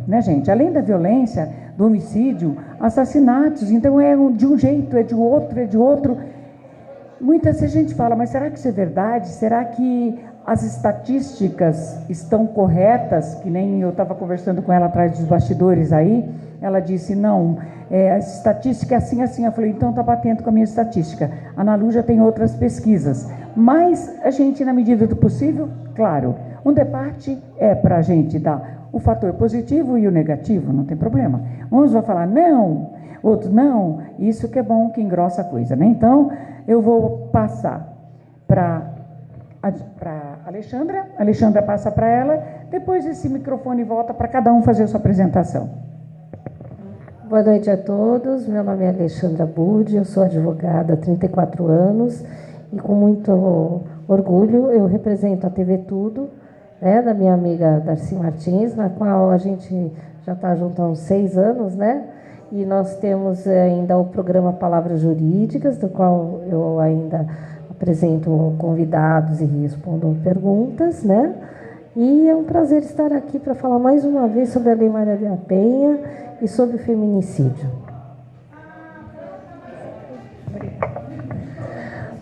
Né, gente? Além da violência, do homicídio, assassinatos, então é de um jeito, é de outro, é de outro. Muitas vezes a gente fala, mas será que isso é verdade? Será que as estatísticas estão corretas? Que nem eu estava conversando com ela atrás dos bastidores aí, ela disse, não, a estatística é assim, assim. Eu falei, então estava atento com a minha estatística. A Analu já tem outras pesquisas, mas a gente, na medida do possível, claro, um debate é para a gente dar o fator positivo e o negativo, não tem problema. Uns vão falar não, outros não, isso que é bom, que engrossa a coisa, né? Então, eu vou passar para Alexandra, Alexandra passa para ela, depois esse microfone volta para cada um fazer a sua apresentação. Boa noite a todos, meu nome é Alexandra Budi, eu sou advogada há 34 anos e com muito orgulho eu represento a TV Tudo, né, da minha amiga Darcy Martins, na qual a gente já está junto há uns 6 anos, né? E nós temos ainda o programa Palavras Jurídicas, do qual eu ainda apresento convidados e respondo perguntas, né? E é um prazer estar aqui para falar mais uma vez sobre a Lei Maria da Penha e sobre o feminicídio.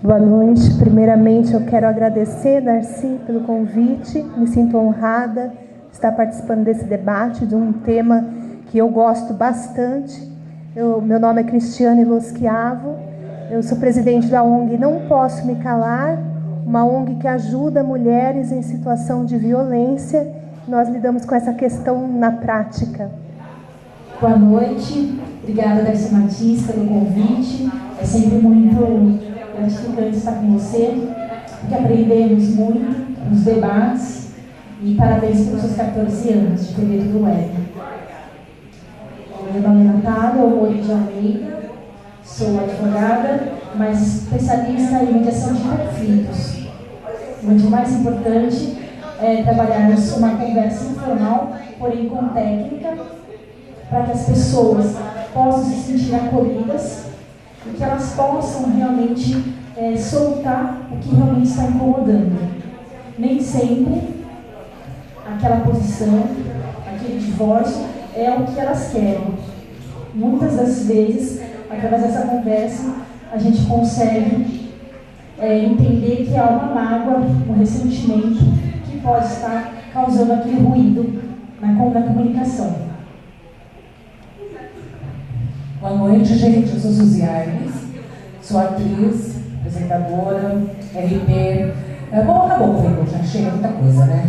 Boa noite. Primeiramente, eu quero agradecer, Darcy, pelo convite. Me sinto honrada de estar participando desse debate, de um tema que eu gosto bastante. Meu nome é Cristiane Loschiavo. Eu sou presidente da ONG Não Posso Me Calar, uma ONG que ajuda mulheres em situação de violência. Nós lidamos com essa questão na prática. Boa noite. Obrigada, Darcy Martins, pelo convite. É sempre muito gratificante estar com você, porque aprendemos muito nos debates, e parabéns pelos seus 14 anos de TV Tudo Web. Meu nome é Natália Omori de Almeida, sou advogada, mas especialista em mediação de conflitos. Muito mais importante é trabalharmos uma conversa informal, porém com técnica, para que as pessoas possam se sentir acolhidas e que elas possam realmente soltar o que realmente está incomodando. Nem sempre aquela posição, aquele divórcio é o que elas querem. Muitas das vezes, através dessa conversa, a gente consegue entender que há uma mágoa, um ressentimento que pode estar causando aquele ruído na comunicação. Boa noite, gente. Eu sou Suzy Aires, sou atriz, apresentadora, RP. Bom, acabou o tempo, já chega muita coisa, né?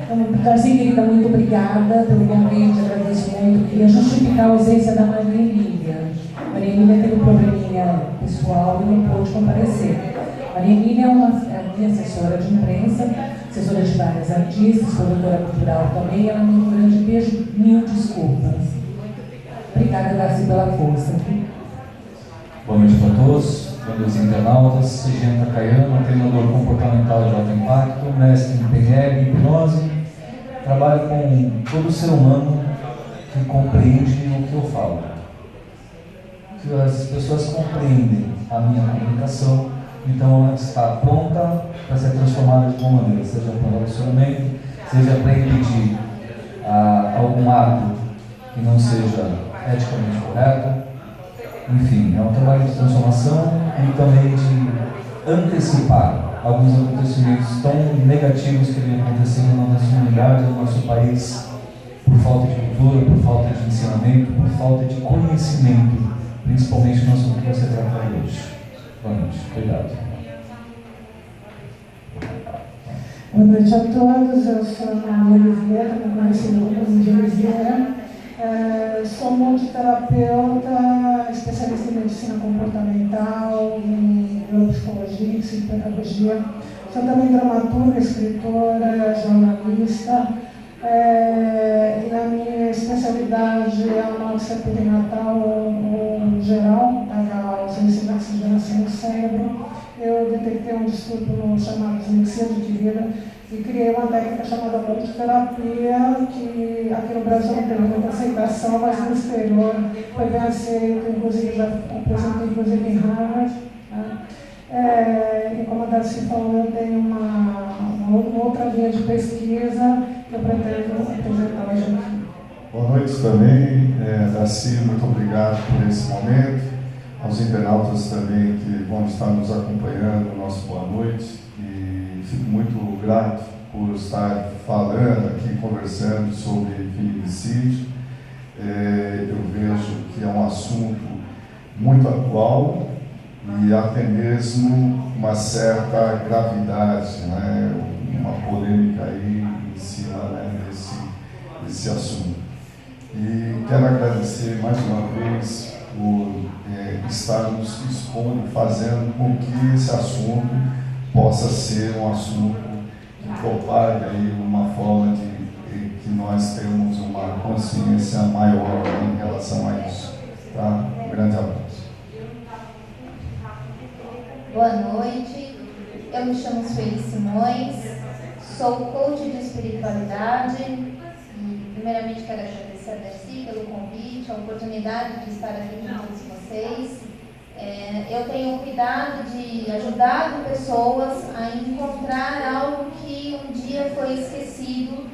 Então, Darcy, querida, muito obrigada pelo convite, agradeço muito. Queria justificar a ausência da Maria Emília. Maria Emília teve um probleminha pessoal e não pôde comparecer. Maria Emília é minha assessora de imprensa, assessora de várias artistas, produtora cultural também. Ela me deu um grande beijo, mil desculpas. Obrigada, Darcy, pela força. Boa noite para todos, meus internautas. Sigenta Caiano, treinador comportamental de alto impacto, mestre em PNL, hipnose. Trabalho com todo ser humano que compreende o que eu falo. Que as pessoas compreendem a minha comunicação, então ela está pronta para ser transformada de alguma maneira, seja para um relacionamento, seja para impedir algum ato que não seja eticamente correto. Enfim, é um trabalho de transformação e também de antecipar alguns acontecimentos tão negativos que vêm acontecendo na nossa comunidade, no nosso país, por falta de cultura, por falta de ensinamento, por falta de conhecimento, principalmente no assunto que você trata hoje. Boa noite, obrigado. Boa noite a todos, eu sou a Ana Oliveira, conhecida como de Oliveira. Sou multiterapeuta, especialista em medicina comportamental, em neuropsicologia, psicopedagogia. Sou também dramaturga, escritora, jornalista. E a minha especialidade é a autópsia perinatal ou geral, a ausência da oxigenação do cérebro. eu detectei um distúrbio no chamado deslixia de vida e criei uma técnica chamada multiterapia, que aqui no Brasil não tem muita aceitação, mas no exterior foi bem aceito, inclusive já apresentei inclusive em Harvard. Né? E como a Darcy falou, eu tenho uma outra linha de pesquisa que eu pretendo apresentar hoje aqui. Boa noite também, Darcy, muito obrigado por esse momento. Aos internautas também que vão estar nos acompanhando, nosso boa noite. E fico muito grato por estar falando aqui, conversando sobre feminicídio. Eu vejo que é um assunto muito atual e até mesmo uma certa gravidade, né? Uma polêmica aí em cima, né, desse assunto. E quero agradecer mais uma vez por estarmos expondo, fazendo com que esse assunto possa ser um assunto que propague aí uma forma de que nós temos uma consciência maior em relação a isso. Tá? Um grande abraço. Boa noite, eu me chamo Sueli Simões, sou coach de espiritualidade e primeiramente quero agradecer a Darcy pelo convite, a oportunidade de estar aqui com todos vocês. Eu tenho cuidado de ajudar pessoas a encontrar algo que um dia foi esquecido,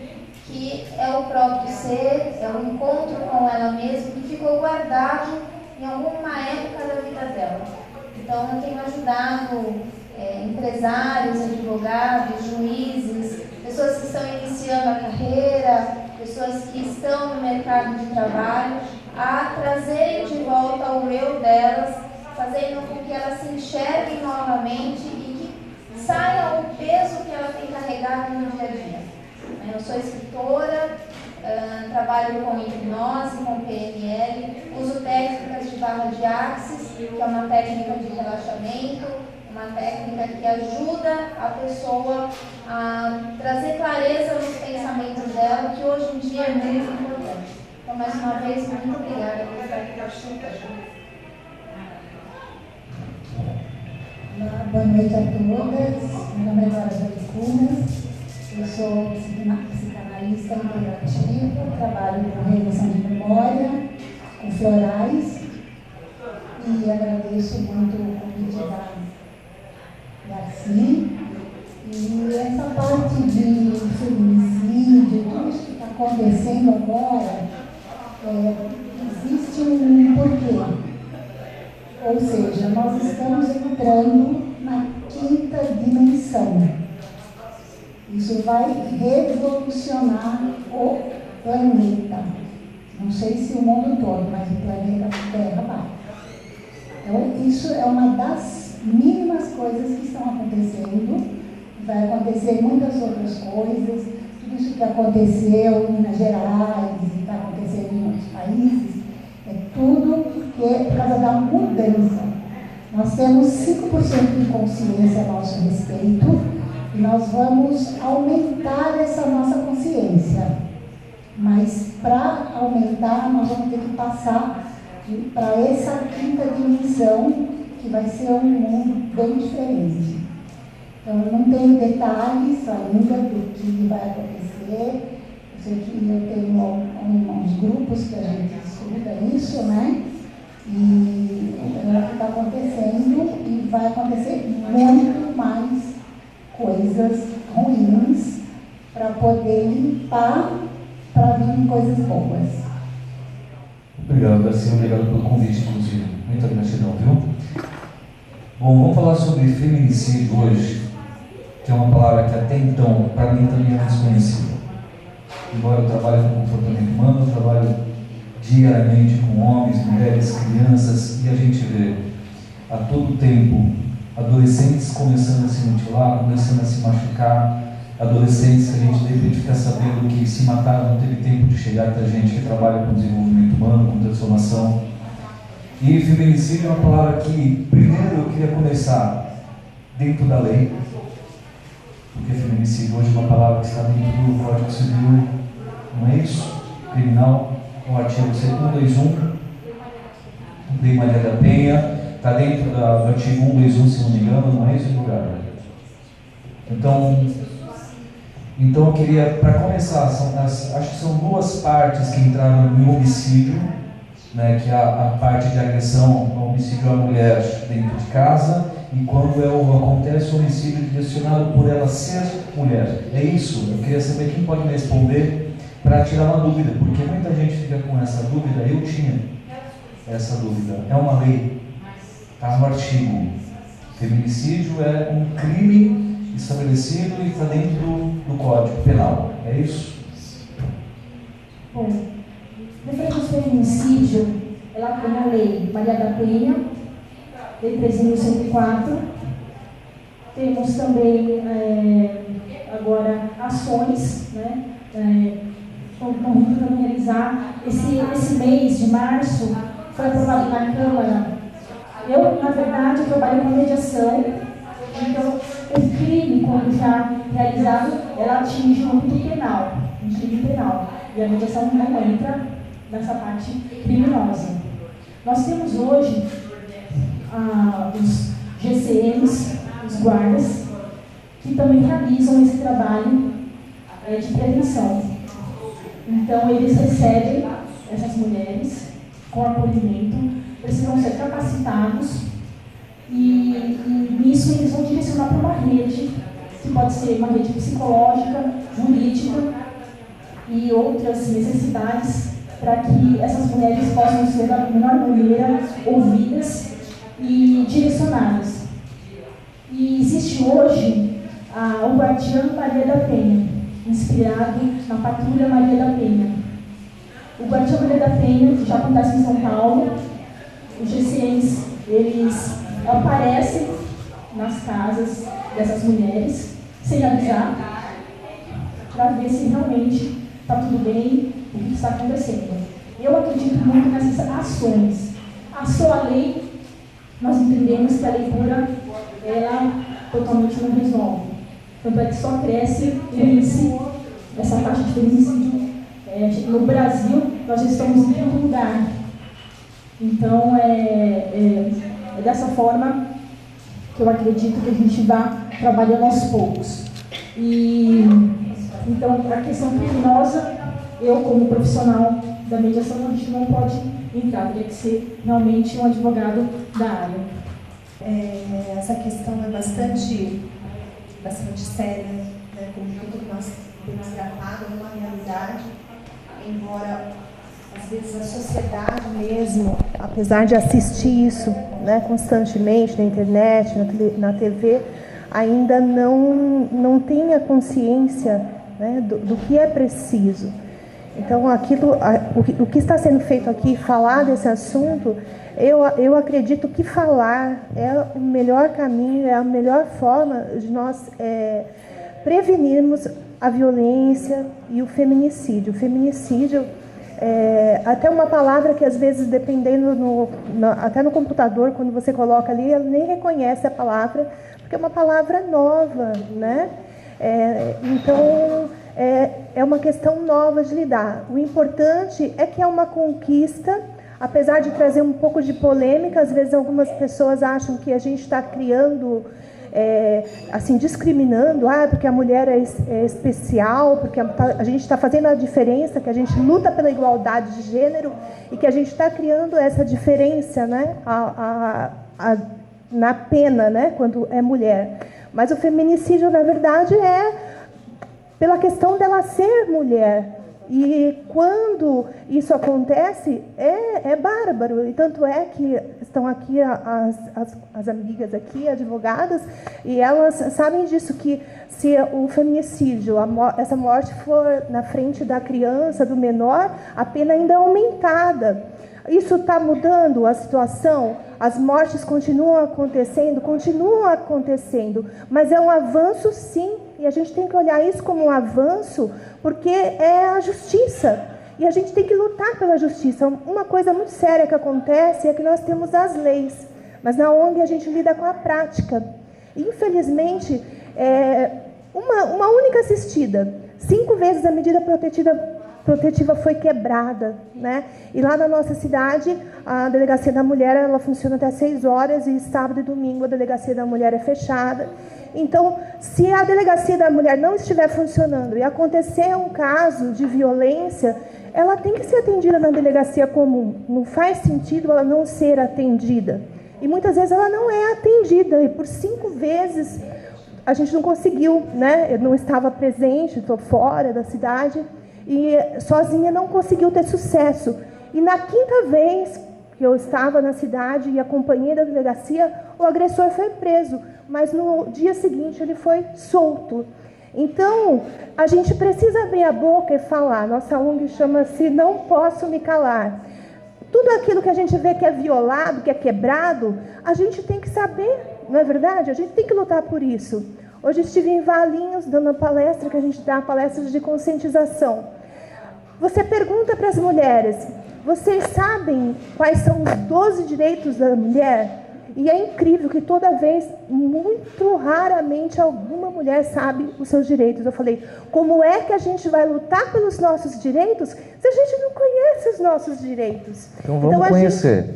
que é o próprio ser, é o encontro com ela mesma, que ficou guardado em alguma época da vida dela. Então, eu tenho ajudado empresários, advogados, juízes, pessoas que estão iniciando a carreira, pessoas que estão no mercado de trabalho, a trazerem de volta o eu delas, fazendo com que elas se enxerguem novamente e que saia o peso que ela tem carregado no dia a dia. Eu sou escritora, trabalho com hipnose, com PNL, uso técnicas de barra de axis, que é uma técnica de relaxamento, uma técnica que ajuda a pessoa a trazer clareza nos pensamentos dela, que hoje em dia é muito importante. Então, mais uma vez, muito obrigada por estar aqui participando. Boa noite a todas, meu nome é Dora Cunas, eu sou psicanalista integrativa, trabalho com regressão de memória, com florais, e agradeço muito o convite da Darcy. E essa parte de feminicídio, tudo isso que está acontecendo agora, existe um porquê. Ou seja, nós estamos entrando na quinta dimensão. Isso vai revolucionar o planeta. Não sei se o mundo todo, mas o planeta Terra vai. Então, isso é uma das mínimas coisas que estão acontecendo. Vai acontecer muitas outras coisas. Tudo isso que aconteceu em Minas Gerais e está acontecendo em outros países, é tudo por causa da mudança. Nós temos 5% de consciência a nosso respeito e nós vamos aumentar essa nossa consciência. Mas para aumentar, nós vamos ter que passar para essa quinta dimensão, que vai ser um mundo bem diferente. Então, eu não tenho detalhes ainda do que vai acontecer. Eu sei que eu tenho uns grupos que a gente estuda isso, né? E é o que está acontecendo e vai acontecer muito mais coisas ruins para poder limpar, para vir coisas boas. Obrigado, Darcy. Obrigado pelo convite, inclusive. Muita gratidão, viu? Bom, vamos falar sobre feminicídio hoje, que é uma palavra que até então, para mim, também é desconhecida. Embora eu trabalhe com comportamento humano, eu trabalho diariamente com homens, mulheres, crianças, e a gente vê a todo tempo adolescentes começando a se mutilar, começando a se machucar, adolescentes que a gente de repente fica sabendo que se mataram, não teve tempo de chegar até a gente que trabalha com desenvolvimento humano, com transformação. E feminicídio é uma palavra que, primeiro, eu queria começar dentro da lei, porque feminicídio hoje é uma palavra que está dentro do Código Civil, não é isso? Criminal, o artigo 221, Lei Maria da Penha, Está dentro do artigo 121, se não me engano, não é isso, advogado? Então eu queria, para começar, acho que são duas partes que entraram no homicídio, né, que é a parte de agressão ao homicídio à mulher dentro de casa, e quando acontece o homicídio direcionado por ela ser mulher. É isso? Eu queria saber quem pode me responder para tirar uma dúvida, porque muita gente fica com essa dúvida. Eu tinha essa dúvida. É uma lei, está no artigo. Feminicídio é um crime estabelecido e está dentro do Código Penal. É isso? Bom, referente ao feminicídio, ela tem a lei Maria da Penha, lei 13.104. Temos também agora ações, né? Estão tentando realizar. Esse mês de março foi aprovado na Câmara. Eu, na verdade, trabalho com mediação, então o crime, quando já realizado, ela atinge o âmbito penal, um crime penal, e a mediação não entra nessa parte criminosa. Nós temos hoje os GCMs, os guardas, que também realizam esse trabalho de prevenção. Então, eles recebem essas mulheres com acolhimento, precisam ser capacitados e nisso eles vão direcionar para uma rede, que pode ser uma rede psicológica, jurídica e outras necessidades, para que essas mulheres possam ser da melhor maneira ouvidas e direcionadas. E existe hoje o Guardião Maria da Penha, inspirado na Patrulha Maria da Penha. O Guardião Maria da Penha já acontece em São Paulo. Os GCMs, eles aparecem nas casas dessas mulheres, sem avisar, para ver se realmente está tudo bem, o que está acontecendo. Eu acredito muito nessas ações. Só a lei, nós entendemos que a lei pura, ela totalmente não resolve. Tanto é que só cresce o índice, essa taxa de feminicídio. No Brasil, nós estamos em quinto lugar. Então, é dessa forma que eu acredito que a gente vai trabalhando aos poucos. Então, a questão criminosa, eu, como profissional da mediação, a gente não pode entrar, teria que ser realmente um advogado da área. Essa questão é bastante séria, né? Como tudo que nós temos tratado, é uma realidade, embora às vezes a sociedade mesmo, apesar de assistir isso, né, constantemente na internet, na TV, ainda não tenha consciência, né, do que é preciso. Então, o que está sendo feito aqui, falar desse assunto, eu acredito que falar é o melhor caminho, é a melhor forma de nós prevenirmos a violência e o feminicídio. O feminicídio é até uma palavra que, às vezes, dependendo, até no computador, quando você coloca ali, ela nem reconhece a palavra, porque é uma palavra nova, né? Então, é uma questão nova de lidar. O importante é que é uma conquista, apesar de trazer um pouco de polêmica. Às vezes algumas pessoas acham que a gente está criando, assim, discriminando, porque a mulher é especial, porque a gente está fazendo a diferença, que a gente luta pela igualdade de gênero e que a gente está criando essa diferença, né, na pena, né, quando é mulher. Mas o feminicídio, na verdade, é pela questão dela ser mulher. E quando isso acontece, é bárbaro. E tanto é que estão aqui as amigas aqui, advogadas, e elas sabem disso, que se o feminicídio, essa morte for na frente da criança, do menor, a pena ainda é aumentada. Isso está mudando a situação? As mortes continuam acontecendo, mas é um avanço, sim, e a gente tem que olhar isso como um avanço, porque é a justiça, e a gente tem que lutar pela justiça. Uma coisa muito séria que acontece é que nós temos as leis, mas na ONG a gente lida com a prática. Infelizmente, uma única assistida, 5 vezes a medida protetiva protetiva foi quebrada, né? E lá na nossa cidade, a Delegacia da Mulher, ela funciona até 6 horas e sábado e domingo a Delegacia da Mulher é fechada. Então, se a Delegacia da Mulher não estiver funcionando e acontecer um caso de violência, ela tem que ser atendida na delegacia comum. Não faz sentido ela não ser atendida. E muitas vezes ela não é atendida, e por 5 vezes a gente não conseguiu, né? Eu não estava presente, estou fora da cidade, e sozinha não conseguiu ter sucesso. E na 5ª vez que eu estava na cidade e acompanhei da delegacia, o agressor foi preso, mas no dia seguinte ele foi solto. Então, a gente precisa abrir a boca e falar. Nossa ONG chama-se Não Posso Me Calar. Tudo aquilo que a gente vê que é violado, que é quebrado, a gente tem que saber, não é verdade? A gente tem que lutar por isso. Hoje estive em Valinhos dando uma palestra, que a gente dá palestras de conscientização. Você pergunta para as mulheres, vocês sabem quais são os 12 direitos da mulher? E é incrível que toda vez, muito raramente, alguma mulher sabe os seus direitos. Eu falei, como é que a gente vai lutar pelos nossos direitos se a gente não conhece os nossos direitos? Então vamos conhecer.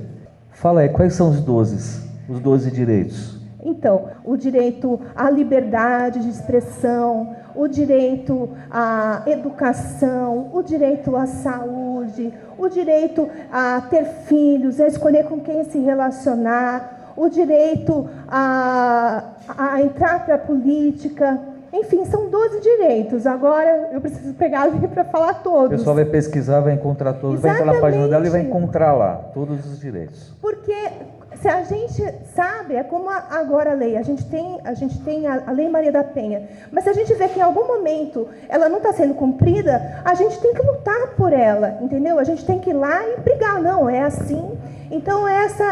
Fala aí, quais são os 12 direitos? Então, o direito à liberdade de expressão, o direito à educação, o direito à saúde, o direito a ter filhos, a escolher com quem se relacionar, o direito a entrar para a política. Enfim, são 12 direitos. Agora, eu preciso pegar ali para falar todos. O pessoal vai pesquisar, vai encontrar todos, vai entrar na página dela e vai encontrar lá todos os direitos. Porque se a gente sabe, é como agora a lei, a gente tem a Lei Maria da Penha, mas se a gente vê que em algum momento ela não está sendo cumprida, a gente tem que lutar por ela, entendeu? A gente tem que ir lá e brigar, não, é assim. Então essa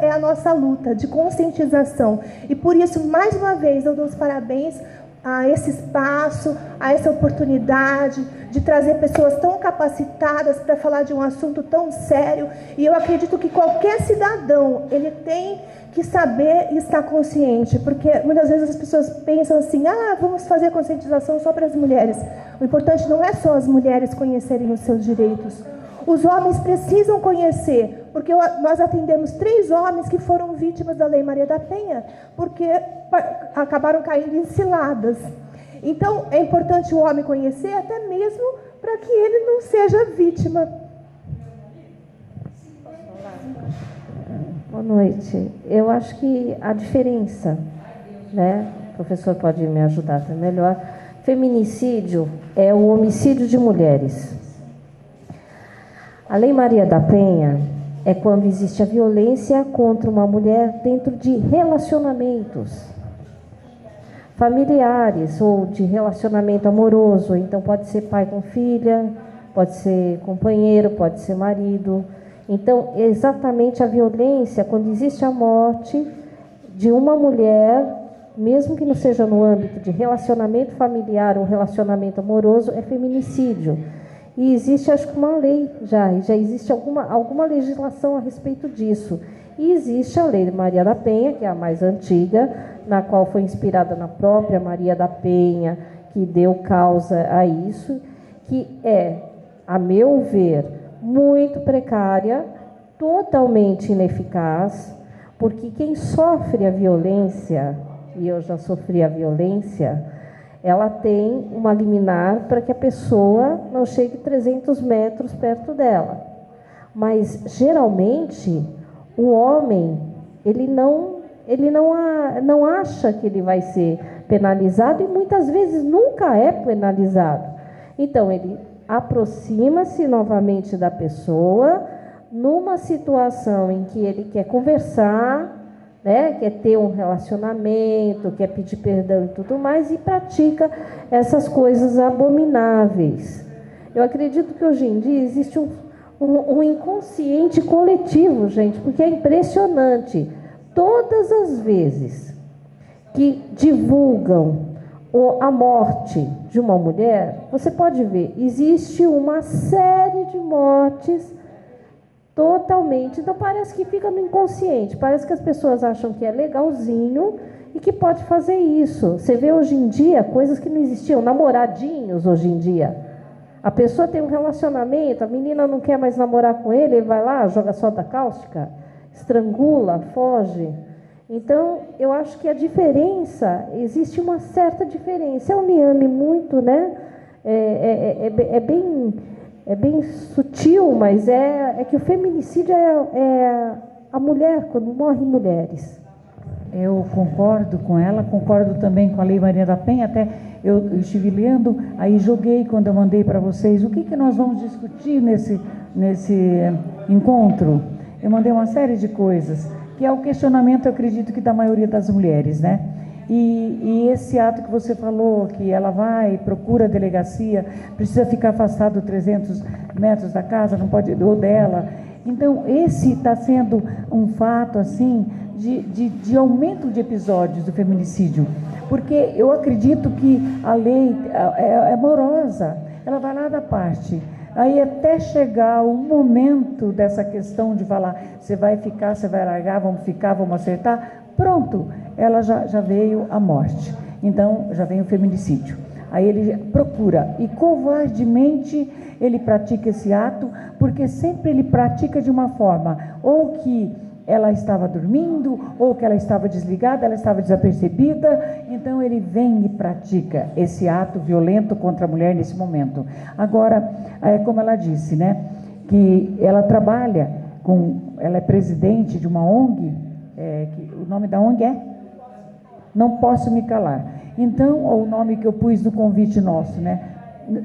é a nossa luta de conscientização. E por isso, mais uma vez, eu dou os parabéns a esse espaço, a essa oportunidade de trazer pessoas tão capacitadas para falar de um assunto tão sério. E eu acredito que qualquer cidadão, ele tem que saber e estar consciente, porque muitas vezes as pessoas pensam assim, vamos fazer conscientização só para as mulheres. O importante não é só as mulheres conhecerem os seus direitos. Os homens precisam conhecer, porque nós atendemos 3 homens que foram vítimas da Lei Maria da Penha, porque acabaram caindo em ciladas. Então, é importante o homem conhecer, até mesmo para que ele não seja vítima. Boa noite. Eu acho que a diferença, né? O professor pode me ajudar até melhor. Feminicídio é o homicídio de mulheres. A Lei Maria da Penha é quando existe a violência contra uma mulher dentro de relacionamentos familiares ou de relacionamento amoroso. Então pode ser pai com filha, pode ser companheiro, pode ser marido. Então, exatamente a violência, quando existe a morte de uma mulher, mesmo que não seja no âmbito de relacionamento familiar ou relacionamento amoroso, é feminicídio. E existe, acho que uma lei já existe alguma legislação a respeito disso. E existe a Lei Maria da Penha, que é a mais antiga, na qual foi inspirada na própria Maria da Penha, que deu causa a isso, que é, a meu ver, muito precária, totalmente ineficaz, porque quem sofre a violência, e eu já sofri a violência, ela tem uma liminar para que a pessoa não chegue 300 metros perto dela. Mas, geralmente, o homem, ele não acha que ele vai ser penalizado e muitas vezes nunca é penalizado. Então, ele aproxima-se novamente da pessoa numa situação em que ele quer conversar, né, quer ter um relacionamento, quer pedir perdão e tudo mais, e pratica essas coisas abomináveis. Eu acredito que hoje em dia existe um inconsciente coletivo, gente, porque é impressionante. Todas as vezes que divulgam a morte de uma mulher, você pode ver, existe uma série de mortes Totalmente. Então parece que fica no inconsciente, parece que as pessoas acham que é legalzinho e que pode fazer isso. Você vê hoje em dia coisas que não existiam, namoradinhos hoje em dia. A pessoa tem um relacionamento, a menina não quer mais namorar com ele, ele vai lá, joga soda cáustica, estrangula, foge. Então, eu acho que a diferença, existe uma certa diferença. É um liame muito, né? É bem sutil, mas é que o feminicídio é a mulher, quando morrem mulheres. Eu concordo com ela, concordo também com a Lei Maria da Penha, até eu estive lendo, aí joguei quando eu mandei para vocês, o que nós vamos discutir nesse encontro? Eu mandei uma série de coisas, que é o questionamento, eu acredito que da maioria das mulheres, né? E esse ato que você falou, que ela vai, procura a delegacia, precisa ficar afastado 300 metros da casa, não pode, ou dela. Então, esse está sendo um fato, assim, de aumento de episódios do feminicídio, porque eu acredito que a lei é morosa, ela vai lá da parte, aí até chegar o momento dessa questão de falar, você vai ficar, você vai largar, vamos ficar, vamos acertar, pronto, ela já veio a morte, então já vem o feminicídio. Aí ele procura e covardemente ele pratica esse ato, porque sempre ele pratica de uma forma, ou que ela estava dormindo, ou que ela estava desligada, ela estava desapercebida, então ele vem e pratica esse ato violento contra a mulher nesse momento. Agora, como ela disse, né, que ela trabalha ela é presidente de uma ONG, o nome da ONG é? Não Posso Me Calar. Então, o nome que eu pus no convite nosso, né?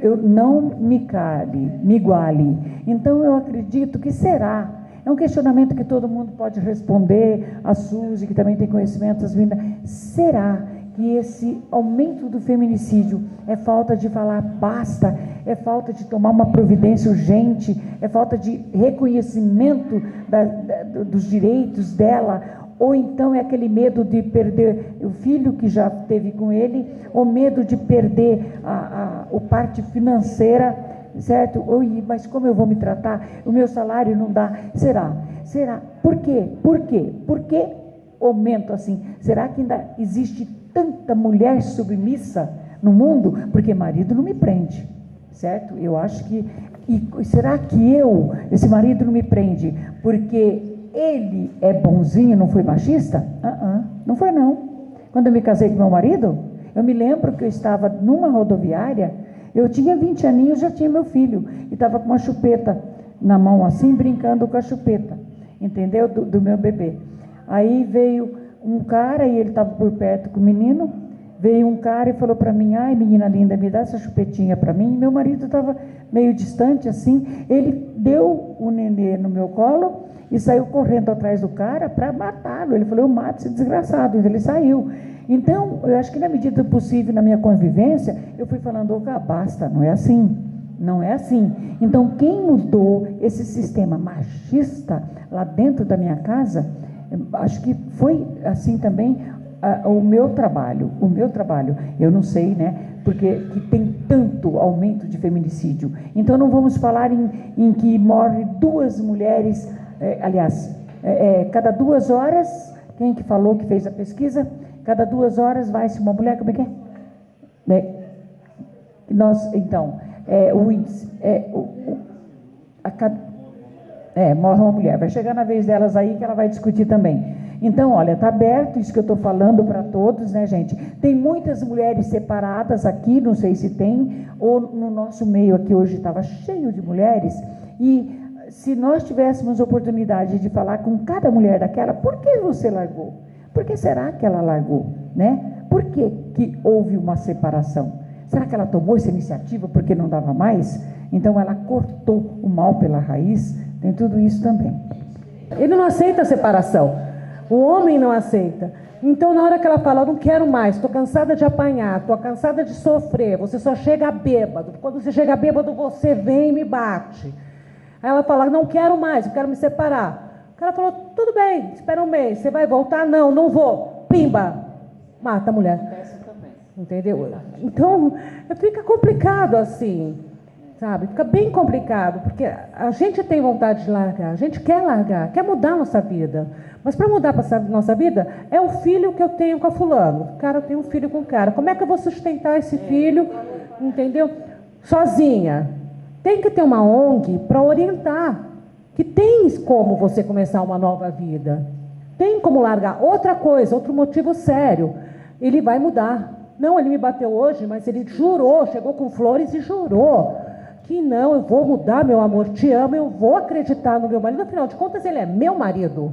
Eu não me cale, me iguale. Então, eu acredito que será. É um questionamento que todo mundo pode responder, a Suzy, que também tem conhecimento, as meninas. Será que esse aumento do feminicídio é falta de falar basta, é falta de tomar uma providência urgente, é falta de reconhecimento dos direitos dela, ou então é aquele medo de perder o filho que já teve com ele, ou medo de perder a parte financeira, certo? Oi, mas como eu vou me tratar? O meu salário não dá. Será? Por quê? Por que aumento assim? Será que ainda existe tanta mulher submissa no mundo? Porque marido não me prende, certo? Eu acho que... E será que esse marido não me prende porque ele é bonzinho, não foi machista? Não foi não. Quando eu me casei com meu marido, eu me lembro que eu estava numa rodoviária, eu tinha 20 aninhos, já tinha meu filho, e estava com uma chupeta na mão assim, brincando com a chupeta, entendeu? Do meu bebê. Aí veio um cara, e ele estava por perto com o menino, veio um cara e falou para mim, ai menina linda, me dá essa chupetinha para mim. E meu marido estava meio distante assim, ele deu o nenê no meu colo e saiu correndo atrás do cara para matá-lo. Ele falou, eu mato esse desgraçado. Então ele saiu. Então, eu acho que na medida do possível, na minha convivência, eu fui falando, basta, não é assim. Não é assim. Então, quem mudou esse sistema machista lá dentro da minha casa, acho que foi assim também o meu trabalho. Eu não sei, né? Porque que tem tanto aumento de feminicídio. Então, não vamos falar em que morre 2 mulheres... cada 2 horas, quem que falou que fez a pesquisa? Cada 2 horas vai-se uma mulher, como é que é? O índice, morre uma mulher, vai chegar na vez delas aí que ela vai discutir também. Então, olha, está aberto isso que eu estou falando para todos, né, gente? Tem muitas mulheres separadas aqui, não sei se tem, ou no nosso meio aqui hoje estava cheio de mulheres, e se nós tivéssemos oportunidade de falar com cada mulher daquela, por que você largou? Por que será que ela largou? Né? Por que houve uma separação? Será que ela tomou essa iniciativa porque não dava mais? Então ela cortou o mal pela raiz? Tem tudo isso também. Ele não aceita a separação. O homem não aceita. Então na hora que ela fala, eu não quero mais, estou cansada de apanhar, estou cansada de sofrer, você só chega bêbado. Quando você chega bêbado, você vem e me bate. Aí ela fala, não quero mais, eu quero me separar. O cara falou, tudo bem, espera um mês, você vai voltar? Não, não vou. Pimba, mata a mulher. Entendeu? Então, fica complicado assim. sabe? Fica bem complicado, porque a gente tem vontade de largar, a gente quer largar, quer mudar a nossa vida. Mas para mudar a nossa vida, é o filho que eu tenho com a fulano. Cara, eu tenho um filho com o cara. Como é que eu vou sustentar esse filho, entendeu? Sozinha. Tem que ter uma ONG para orientar, que tem como você começar uma nova vida. Tem como largar. Outra coisa, outro motivo sério, ele vai mudar. Não, ele me bateu hoje, mas ele jurou, chegou com flores e jurou que não, eu vou mudar, meu amor, te amo, eu vou acreditar no meu marido. Afinal de contas, ele é meu marido.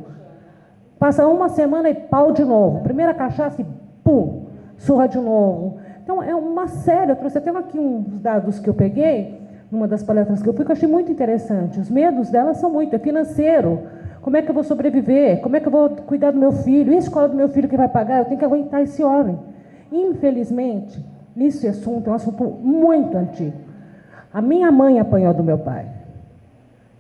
Passa uma semana e pau de novo. Primeira cachaça e pum, surra de novo. Então, é uma série. Eu trouxe até aqui uns dados que eu peguei, numa das palestras que eu fui, que eu achei muito interessante. Os medos dela são muito, é financeiro. Como é que eu vou sobreviver? Como é que eu vou cuidar do meu filho? E a escola do meu filho que vai pagar? Eu tenho que aguentar esse homem. Infelizmente, esse assunto é um assunto muito antigo. A minha mãe apanhou do meu pai.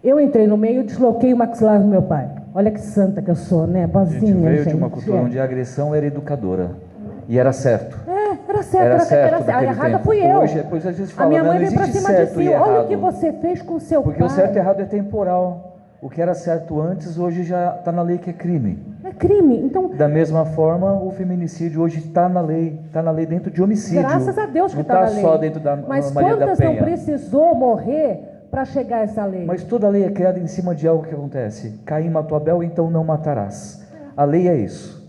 Eu entrei no meio e desloquei o maxilar do meu pai. Olha que santa que eu sou, né? Boazinha, a gente veio gente. de uma cultura onde a agressão era educadora. E era certo. Era certo. A errada fui eu. Hoje, depois a gente fala, a minha mãe não veio para existe cima de certo si. e Olha errado. o que você fez com o seu Porque pai. o certo e errado é temporal. O que era certo antes, hoje já está na lei que é crime. É crime. Então, da mesma forma, o feminicídio hoje está na lei dentro de homicídio. Graças a Deus que está na lei. Não está só dentro da Mas Maria da quantas Penha. não precisou morrer para chegar a essa lei? Mas toda lei é criada em cima de algo que acontece. Caim matou Abel, então não matarás. A lei é isso.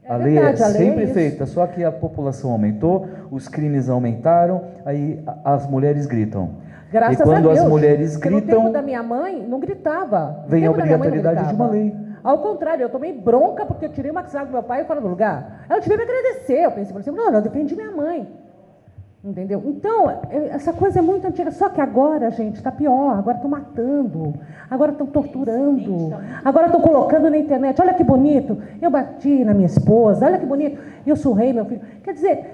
A lei é sempre feita, só que a população aumentou, os crimes aumentaram, aí as mulheres gritam. Graças e quando a Deus, as mulheres porque no gritam, tempo da minha mãe não gritava. vem a obrigatoriedade de uma lei. Ao contrário, eu tomei bronca porque eu tirei o maxilar do meu pai fora do lugar. Ela devia me agradecer. Eu pensei por cima, não, eu defendi minha mãe. Entendeu? Então, essa coisa é muito antiga. Só que agora, gente, está pior. Agora estão matando. Agora estão torturando. Agora estão colocando na internet. Olha que bonito. Eu bati na minha esposa. Olha que bonito. Eu surrei meu filho. Quer dizer,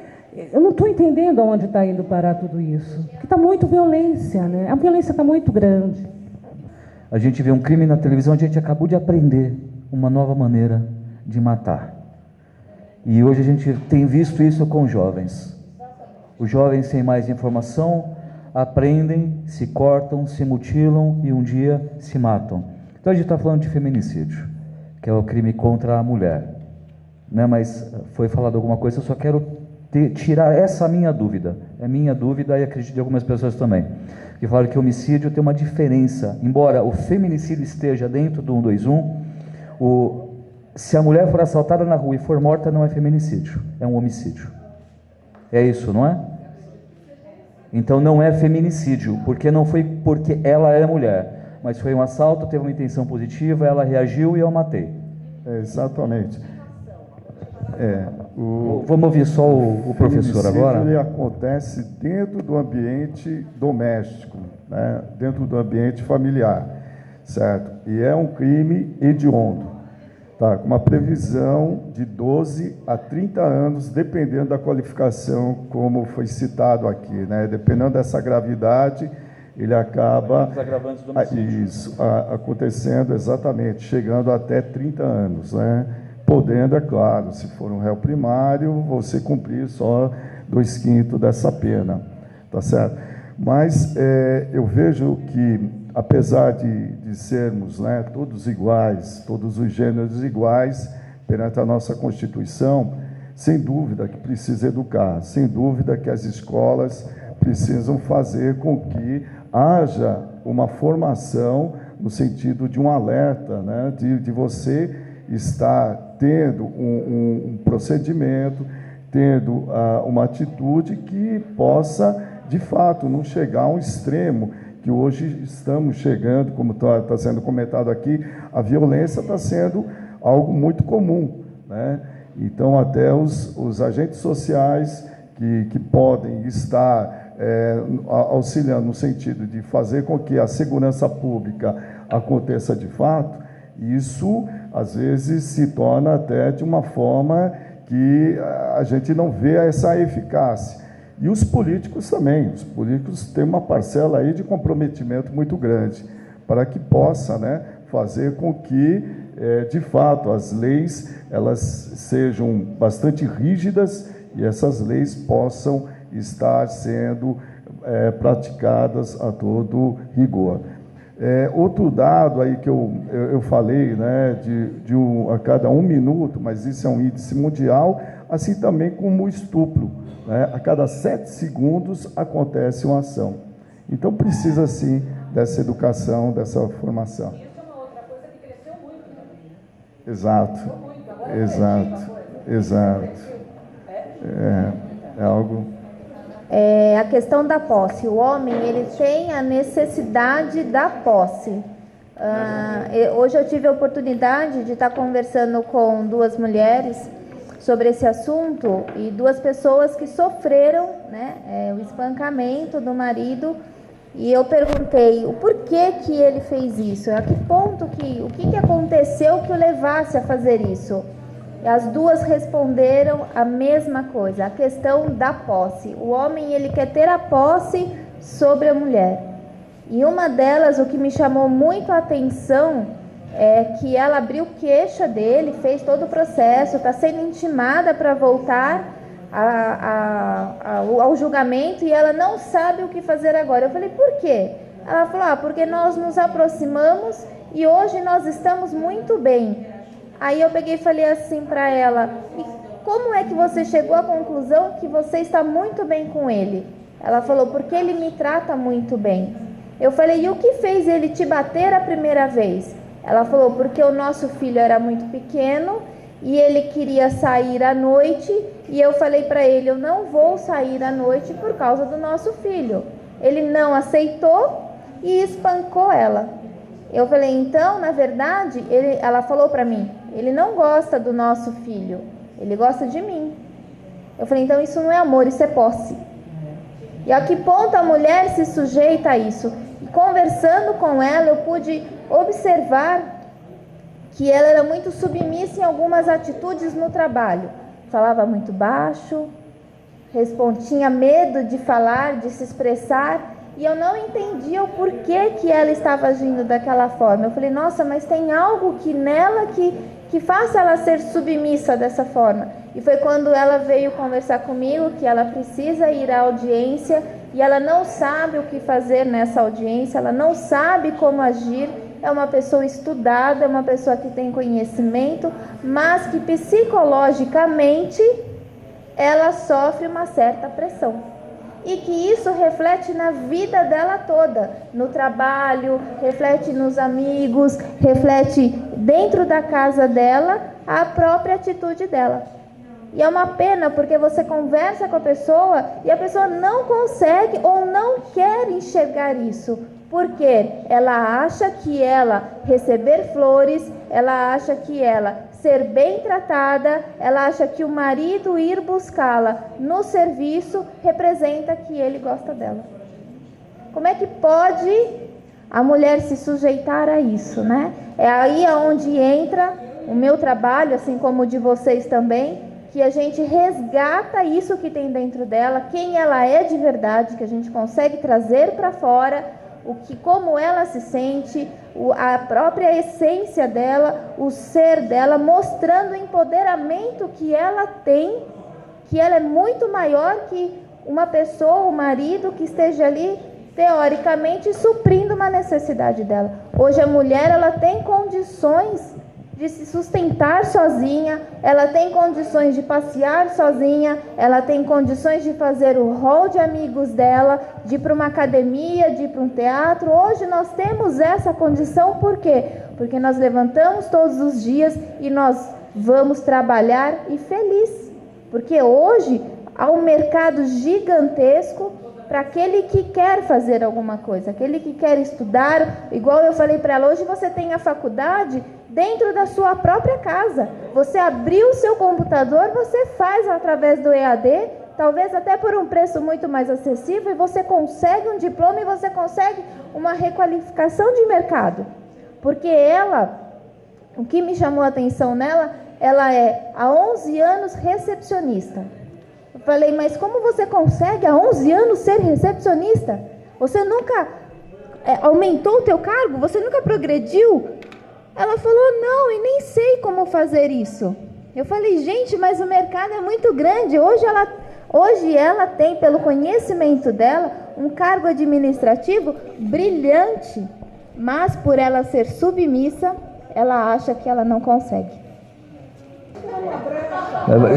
eu não estou entendendo aonde está indo parar tudo isso. Porque está muito violência, né? A violência está muito grande. A gente vê um crime na televisão, a gente acabou de aprender uma nova maneira de matar. E hoje a gente tem visto isso com jovens. Os jovens sem mais informação aprendem, se cortam, se mutilam e um dia se matam. Então a gente está falando de feminicídio, que é o crime contra a mulher. Né? Mas foi falado alguma coisa, eu só quero tirar essa minha dúvida. É minha dúvida e acredito de algumas pessoas também. Que falaram que o homicídio tem uma diferença. Embora o feminicídio esteja dentro do 121, se a mulher for assaltada na rua e for morta, não é feminicídio, é um homicídio. É isso, não é? Então não é feminicídio, porque não foi porque ela é mulher, mas foi um assalto, teve uma intenção positiva, ela reagiu e eu matei. Exatamente. Vamos ouvir só o professor agora. Ele acontece dentro do ambiente doméstico, né? Dentro do ambiente familiar, certo? E é um crime hediondo, tá? Com uma previsão de 12 a 30 anos, dependendo da qualificação, como foi citado aqui, né? Dependendo dessa gravidade, ele acaba acontecendo exatamente, chegando até 30 anos, né? Podendo, é claro, se for um réu primário, você cumprir só 2/5 dessa pena, tá certo? Mas eu vejo que, apesar de sermos, né, todos iguais, todos os gêneros iguais perante a nossa Constituição, sem dúvida que precisa educar, sem dúvida que as escolas precisam fazer com que haja uma formação no sentido de um alerta, né, de você estar tendo um procedimento, tendo uma atitude que possa, de fato, não chegar a um extremo que hoje estamos chegando, como está sendo comentado aqui, a violência está sendo algo muito comum, né? Então, até os agentes sociais que podem estar auxiliando no sentido de fazer com que a segurança pública aconteça de fato, isso, às vezes, se torna até de uma forma que a gente não vê essa eficácia. E os políticos também. Os políticos têm uma parcela aí de comprometimento muito grande para que possa, né, fazer com que, de fato, as leis elas sejam bastante rígidas e essas leis possam estar sendo praticadas a todo rigor. Outro dado aí que eu falei, né, a cada 1 minuto, mas isso é um índice mundial, assim também como o estupro, né, a cada 7 segundos acontece uma ação. Então precisa sim dessa educação, dessa formação. Isso é uma outra coisa que cresceu muito também. Exato, exato. É algo... A questão da posse. O homem, ele tem a necessidade da posse. Hoje eu tive a oportunidade de estar conversando com 2 mulheres sobre esse assunto e 2 pessoas que sofreram, né, o espancamento do marido, e eu perguntei o porquê que ele fez isso, a que ponto o que aconteceu que o levasse a fazer isso. E as 2 responderam a mesma coisa, a questão da posse. O homem, ele quer ter a posse sobre a mulher. E uma delas, o que me chamou muito a atenção, é que ela abriu queixa dele, fez todo o processo, está sendo intimada para voltar ao julgamento e ela não sabe o que fazer agora. Eu falei, por quê? Ela falou, porque nós nos aproximamos e hoje nós estamos muito bem. Aí eu peguei e falei assim para ela, e como é que você chegou à conclusão que você está muito bem com ele? Ela falou, porque ele me trata muito bem. Eu falei, e o que fez ele te bater a primeira vez? Ela falou, porque o nosso filho era muito pequeno e ele queria sair à noite e eu falei para ele, eu não vou sair à noite por causa do nosso filho. Ele não aceitou e espancou ela. Eu falei, então, na verdade, ela falou para mim, ele não gosta do nosso filho, ele gosta de mim. Eu falei, então isso não é amor, isso é posse. E a que ponto a mulher se sujeita a isso? E conversando com ela, eu pude observar que ela era muito submissa em algumas atitudes no trabalho. Falava muito baixo, tinha medo de falar, de se expressar, e eu não entendia o porquê que ela estava agindo daquela forma. Eu falei, nossa, mas tem algo que nela que faça ela ser submissa dessa forma. E foi quando ela veio conversar comigo que ela precisa ir à audiência e ela não sabe o que fazer nessa audiência, ela não sabe como agir. É uma pessoa estudada, é uma pessoa que tem conhecimento, mas que psicologicamente ela sofre uma certa pressão. E que isso reflete na vida dela toda, no trabalho, reflete nos amigos, reflete dentro da casa dela, a própria atitude dela. E é uma pena porque você conversa com a pessoa e a pessoa não consegue ou não quer enxergar isso. Porque ela acha que ela receber flores, ela acha que ela ser bem tratada, ela acha que o marido ir buscá-la no serviço representa que ele gosta dela. Como é que pode a mulher se sujeitar a isso, né? É aí onde entra o meu trabalho, assim como o de vocês também, que a gente resgata isso que tem dentro dela, quem ela é de verdade, que a gente consegue trazer para fora, como ela se sente, a própria essência dela, o ser dela, mostrando o empoderamento que ela tem, que ela é muito maior que uma pessoa, o marido que esteja ali, teoricamente, suprindo uma necessidade dela. Hoje a mulher, ela tem condições de se sustentar sozinha, ela tem condições de passear sozinha, ela tem condições de fazer o rol de amigos dela, de ir para uma academia, de ir para um teatro. Hoje nós temos essa condição, por quê? Porque nós levantamos todos os dias e nós vamos trabalhar e feliz. Porque hoje há um mercado gigantesco para aquele que quer fazer alguma coisa, aquele que quer estudar. Igual eu falei para ela, hoje você tem a faculdade dentro da sua própria casa. Você abriu o seu computador, você faz através do EAD, talvez até por um preço muito mais acessível, e você consegue um diploma e você consegue uma requalificação de mercado. Porque ela, o que me chamou a atenção nela, ela é há 11 anos recepcionista. Eu falei, mas como você consegue há 11 anos ser recepcionista? Você nunca aumentou o teu cargo? Você nunca progrediu? Ela falou, não, e nem sei como fazer isso. Eu falei, gente, mas o mercado é muito grande. Hoje ela Hoje ela tem, pelo conhecimento dela, um cargo administrativo brilhante, mas por ela ser submissa, ela acha que ela não consegue.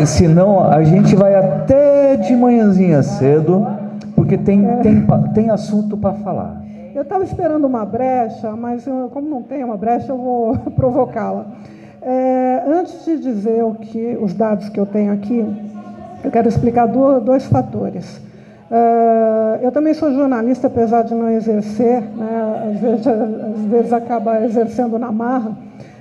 Senão a gente vai até de manhãzinha cedo, porque tem assunto para falar. Eu estava esperando uma brecha, mas como não tem uma brecha, eu vou provocá-la. Antes de dizer os dados que eu tenho aqui, eu quero explicar dois fatores. Eu também sou jornalista, apesar de não exercer, né? Às vezes acaba exercendo na marra,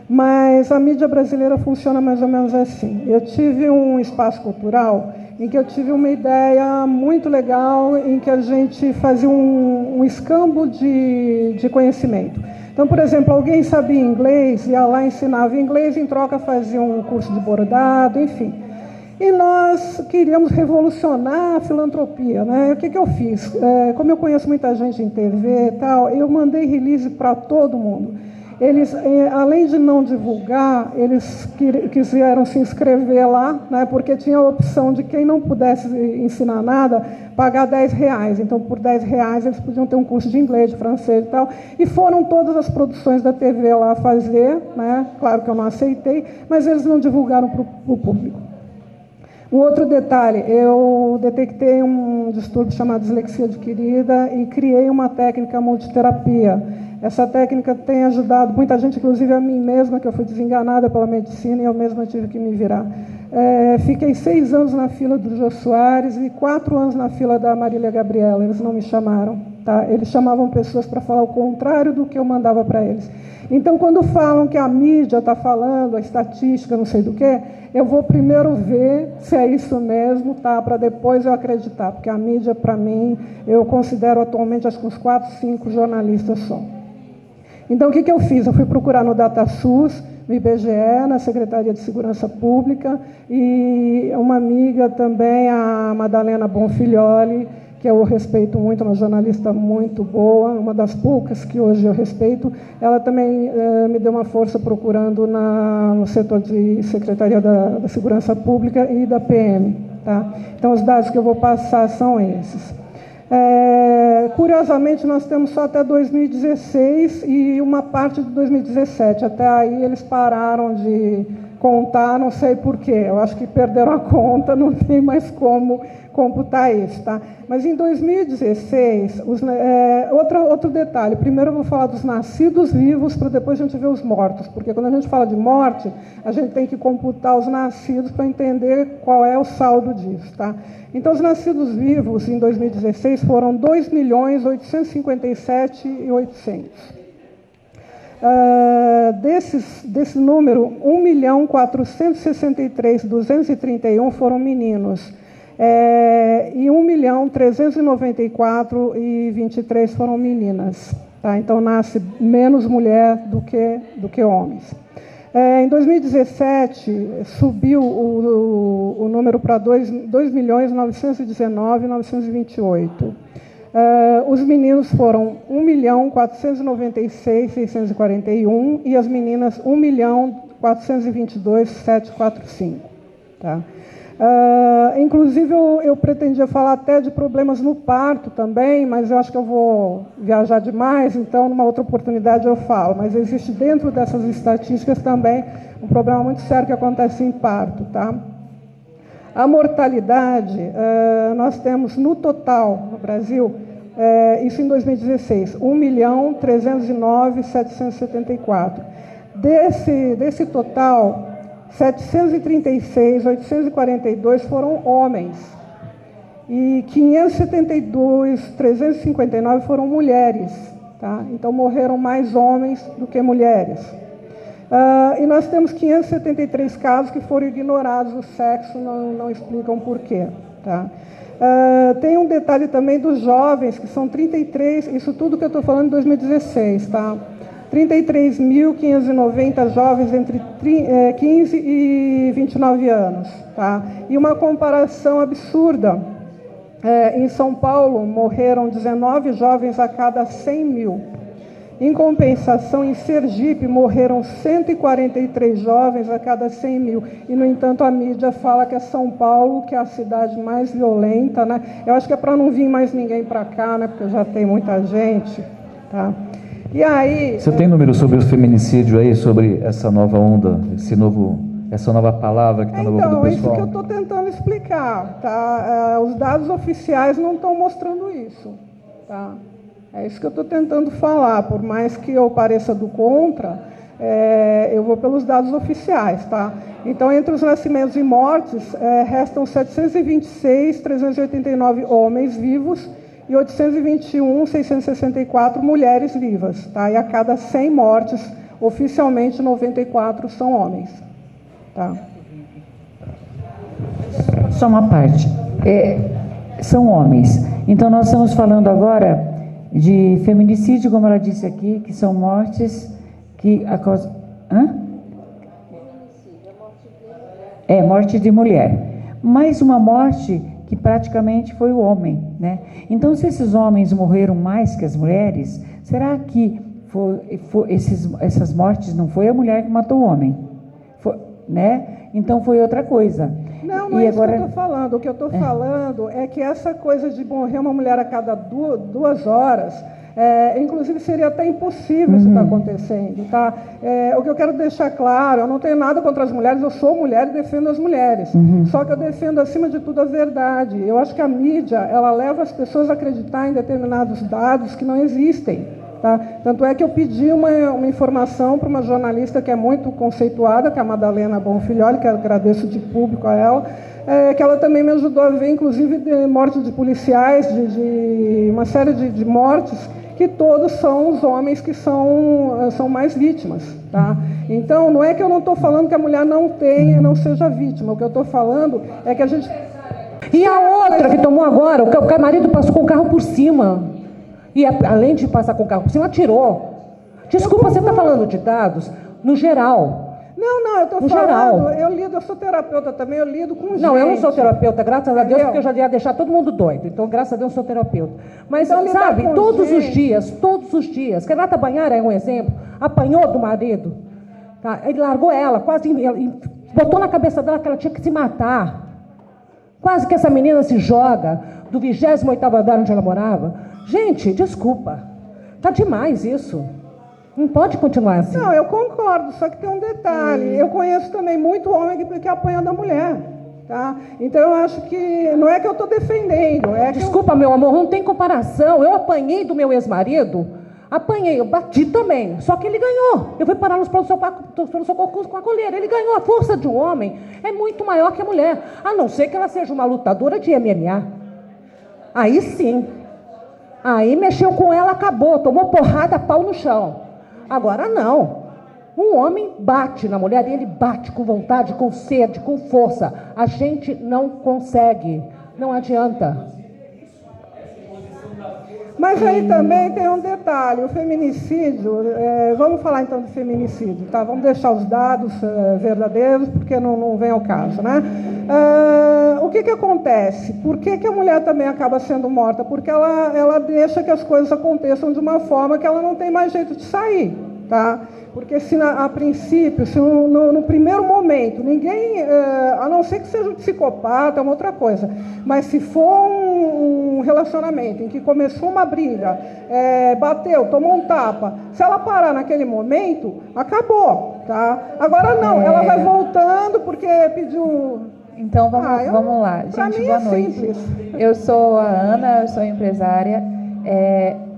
mas a mídia brasileira funciona mais ou menos assim. Eu tive um espaço cultural em que eu tive uma ideia muito legal, em que a gente fazia um escambo de conhecimento. Então, por exemplo, alguém sabia inglês, ia lá, ensinava inglês, em troca fazia um curso de bordado, enfim. E nós queríamos revolucionar a filantropia, né? O que eu fiz? Como eu conheço muita gente em TV e tal, eu mandei release para todo mundo. Eles, além de não divulgar, eles quiseram se inscrever lá, né? Porque tinha a opção de quem não pudesse ensinar nada, pagar R$10. Então, por R$10, eles podiam ter um curso de inglês, de francês e tal. E foram todas as produções da TV lá fazer, né? Claro que eu não aceitei, mas eles não divulgaram para o público. Um outro detalhe, eu detectei um distúrbio chamado dislexia adquirida e criei uma técnica multiterapia. Essa técnica tem ajudado muita gente, inclusive a mim mesma, que eu fui desenganada pela medicina e eu mesma tive que me virar. Fiquei 6 anos na fila do Jô Soares e 4 anos na fila da Marília Gabriela. Eles não me chamaram, tá? Eles chamavam pessoas para falar o contrário do que eu mandava para eles. Então, quando falam que a mídia está falando, a estatística, não sei do que, eu vou primeiro ver se é isso mesmo, tá? Para depois eu acreditar, porque a mídia, para mim, eu considero atualmente acho que uns 4, 5 jornalistas só. Então, o que eu fiz? Eu fui procurar no DataSUS, no IBGE, na Secretaria de Segurança Pública, e uma amiga também, a Madalena Bonfilioli, que eu respeito muito, uma jornalista muito boa, uma das poucas que hoje eu respeito, ela também me deu uma força procurando no setor de Secretaria da Segurança Pública e da PM. Tá? Então, os dados que eu vou passar são esses. Curiosamente, nós temos só até 2016 e uma parte de 2017. Até aí eles pararam de contar, não sei porquê. Eu acho que perderam a conta, não tem mais como computar isso. Tá? Mas em 2016, outro detalhe. Primeiro eu vou falar dos nascidos vivos, para depois a gente ver os mortos. Porque quando a gente fala de morte, a gente tem que computar os nascidos para entender qual é o saldo disso. Tá? Então, os nascidos vivos em 2016 foram 2.857.800. Desse número, 1.463.231 foram meninos. E 1.394.023 foram meninas. Tá? Então, nasce menos mulher do que homens. Em 2017, subiu o número para 2.919.928. Os meninos foram 1.496.641 e as meninas 1.422.745. Tá? Inclusive, eu pretendia falar até de problemas no parto também, mas eu acho que eu vou viajar demais, então, numa outra oportunidade eu falo. Mas existe dentro dessas estatísticas também um problema muito sério que acontece em parto. Tá? A mortalidade, nós temos no total, no Brasil, isso em 2016, 1.309.774. Desse total, 736.842 foram homens e 572.359 foram mulheres. Tá? Então, morreram mais homens do que mulheres. E nós temos 573 casos que foram ignorados, o sexo não explicam por quê. Tá? Tem um detalhe também dos jovens, que são 33, isso tudo que eu estou falando em 2016, tá? 33.590 jovens entre 15 e 29 anos. Tá? E uma comparação absurda. Em São Paulo, morreram 19 jovens a cada 100 mil. Em compensação, em Sergipe, morreram 143 jovens a cada 100 mil. E, no entanto, a mídia fala que é São Paulo, que é a cidade mais violenta, né? Eu acho que é para não vir mais ninguém para cá, né? Porque já tem muita gente, tá? E aí... Você tem número sobre o feminicídio aí, sobre essa nova onda, essa nova palavra que está na boca do pessoal? Então, é isso que eu estou tentando explicar, tá? Os dados oficiais não estão mostrando isso, tá? É isso que eu estou tentando falar. Por mais que eu pareça do contra, eu vou pelos dados oficiais, tá? Então, entre os nascimentos e mortes, restam 726.389 homens vivos e 821.664 mulheres vivas, tá? E a cada 100 mortes, oficialmente 94 são homens, tá? Só uma parte. São homens. Então, nós estamos falando agora de feminicídio, como ela disse aqui, que são mortes que a causa... morte de mulher. Mais uma morte que praticamente foi o homem, né? Então, se esses homens morreram mais que as mulheres, será que essas mortes não foi a mulher que matou o homem? Né? Então, foi outra coisa. Não é isso que eu estou falando. O que eu estou falando é que essa coisa de morrer uma mulher a cada 2 horas, inclusive seria até impossível isso estar acontecendo. Tá? O que eu quero deixar claro, eu não tenho nada contra as mulheres, eu sou mulher e defendo as mulheres. Só que eu defendo, acima de tudo, a verdade. Eu acho que a mídia, ela leva as pessoas a acreditar em determinados dados que não existem. Tá? Tanto é que eu pedi uma informação para uma jornalista que é muito conceituada, que é a Madalena Bonfilholi, que eu agradeço de público a ela, que ela também me ajudou a ver, inclusive, de mortes de policiais, de uma série de mortes, que todos são os homens que são mais vítimas. Tá? Então, não é que eu não estou falando que a mulher não seja vítima, o que eu estou falando é que a gente... E a outra que tomou agora, o marido passou com o carro por cima. E, além de passar com o carro por cima, atirou. Desculpa, você está falando de dados no geral. Não, eu estou falando, eu sou terapeuta também, eu lido com gente. Não, eu não sou terapeuta, graças a Deus, porque eu já ia deixar todo mundo doido. Então, graças a Deus, eu sou terapeuta. Mas, então, sabe, todos os dias, Renata Banhara é um exemplo, apanhou do marido, tá? Ele largou ela, botou na cabeça dela que ela tinha que se matar. Quase que essa menina se joga do 28º andar onde ela morava. Gente, desculpa, tá demais isso. Não pode continuar assim. Não, eu concordo, só que tem um detalhe. Eu conheço também muito homem que apanha da mulher. Tá? Então, eu acho que não é que eu estou defendendo. Desculpa, meu amor, não tem comparação. Eu apanhei do meu ex-marido, eu bati também, só que ele ganhou. Eu fui parar nos pronto-socorro com a coleira. Ele ganhou. A força de um homem é muito maior que a mulher, a não ser que ela seja uma lutadora de MMA. Aí sim. Aí mexeu com ela, acabou, tomou porrada, pau no chão. Agora não. Um homem bate na mulher e ele bate com vontade, com sede, com força. A gente não consegue, não adianta. Mas aí também tem um detalhe, o feminicídio, vamos falar então do feminicídio, tá? Vamos deixar os dados verdadeiros, porque não vem ao caso, né? O que acontece? Por que a mulher também acaba sendo morta? Porque ela deixa que as coisas aconteçam de uma forma que ela não tem mais jeito de sair, tá? Porque se a princípio, se no primeiro momento, ninguém, a não ser que seja um psicopata, é uma outra coisa, mas se for um relacionamento em que começou uma briga, bateu, tomou um tapa, se ela parar naquele momento, acabou, tá? Agora não, ela vai voltando porque pediu... Então vamos lá. Gente, boa noite. Simples. Eu sou a Ana, eu sou empresária.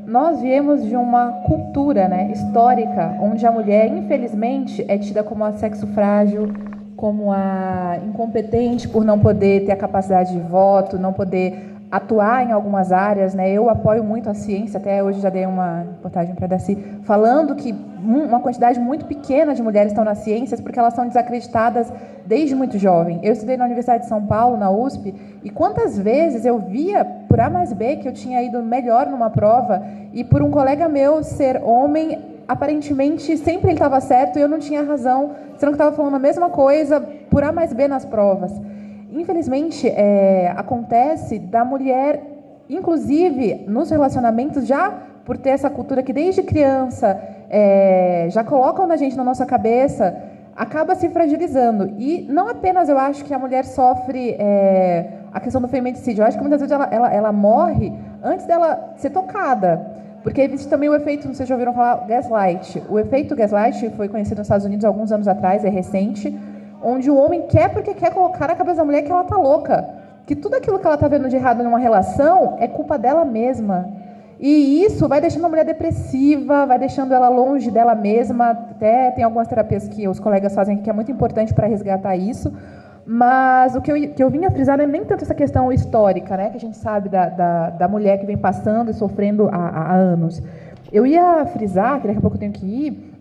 Nós viemos de uma cultura, né, histórica, onde a mulher, infelizmente, é tida como a sexo frágil, como a incompetente por não poder ter a capacidade de voto, não poder atuar em algumas áreas, né? Eu apoio muito a ciência, até hoje já dei uma reportagem para a Darcy, falando que uma quantidade muito pequena de mulheres estão nas ciências porque elas são desacreditadas desde muito jovem. Eu estudei na Universidade de São Paulo, na USP, e quantas vezes eu via, por A mais B, que eu tinha ido melhor numa prova, e por um colega meu ser homem, aparentemente sempre ele estava certo e eu não tinha razão, sendo que estava falando a mesma coisa por A mais B nas provas. Infelizmente, acontece da mulher, inclusive nos relacionamentos, já por ter essa cultura que desde criança já colocam na gente, na nossa cabeça, acaba se fragilizando. E não apenas eu acho que a mulher sofre a questão do feminicídio, eu acho que muitas vezes ela morre antes dela ser tocada. Porque existe também o efeito, não sei se já ouviram falar, gaslight. O efeito gaslight foi conhecido nos Estados Unidos há alguns anos atrás, é recente, onde o homem quer porque quer colocar na cabeça da mulher que ela está louca. Que tudo aquilo que ela está vendo de errado numa relação é culpa dela mesma. E isso vai deixando a mulher depressiva, vai deixando ela longe dela mesma. Até tem algumas terapias que os colegas fazem que é muito importante para resgatar isso. Mas o que eu vinha frisar não é nem tanto essa questão histórica, né, que a gente sabe da mulher que vem passando e sofrendo há anos. Eu ia frisar, que daqui a pouco eu tenho que ir,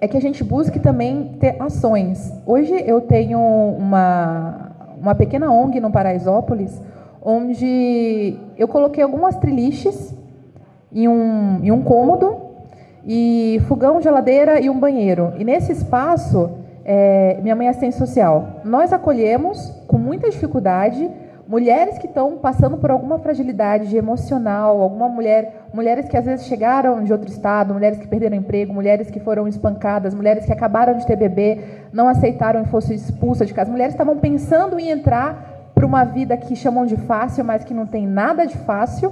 é que a gente busque também ter ações. Hoje eu tenho uma pequena ONG no Paraisópolis, onde eu coloquei algumas triliches em um cômodo, e fogão, geladeira e um banheiro. E nesse espaço, minha mãe é assistente social. Nós acolhemos, com muita dificuldade, mulheres que estão passando por alguma fragilidade emocional, mulheres que às vezes chegaram de outro estado, mulheres que perderam emprego, mulheres que foram espancadas, mulheres que acabaram de ter bebê, não aceitaram e foram expulsas de casa. Mulheres estavam pensando em entrar para uma vida que chamam de fácil, mas que não tem nada de fácil.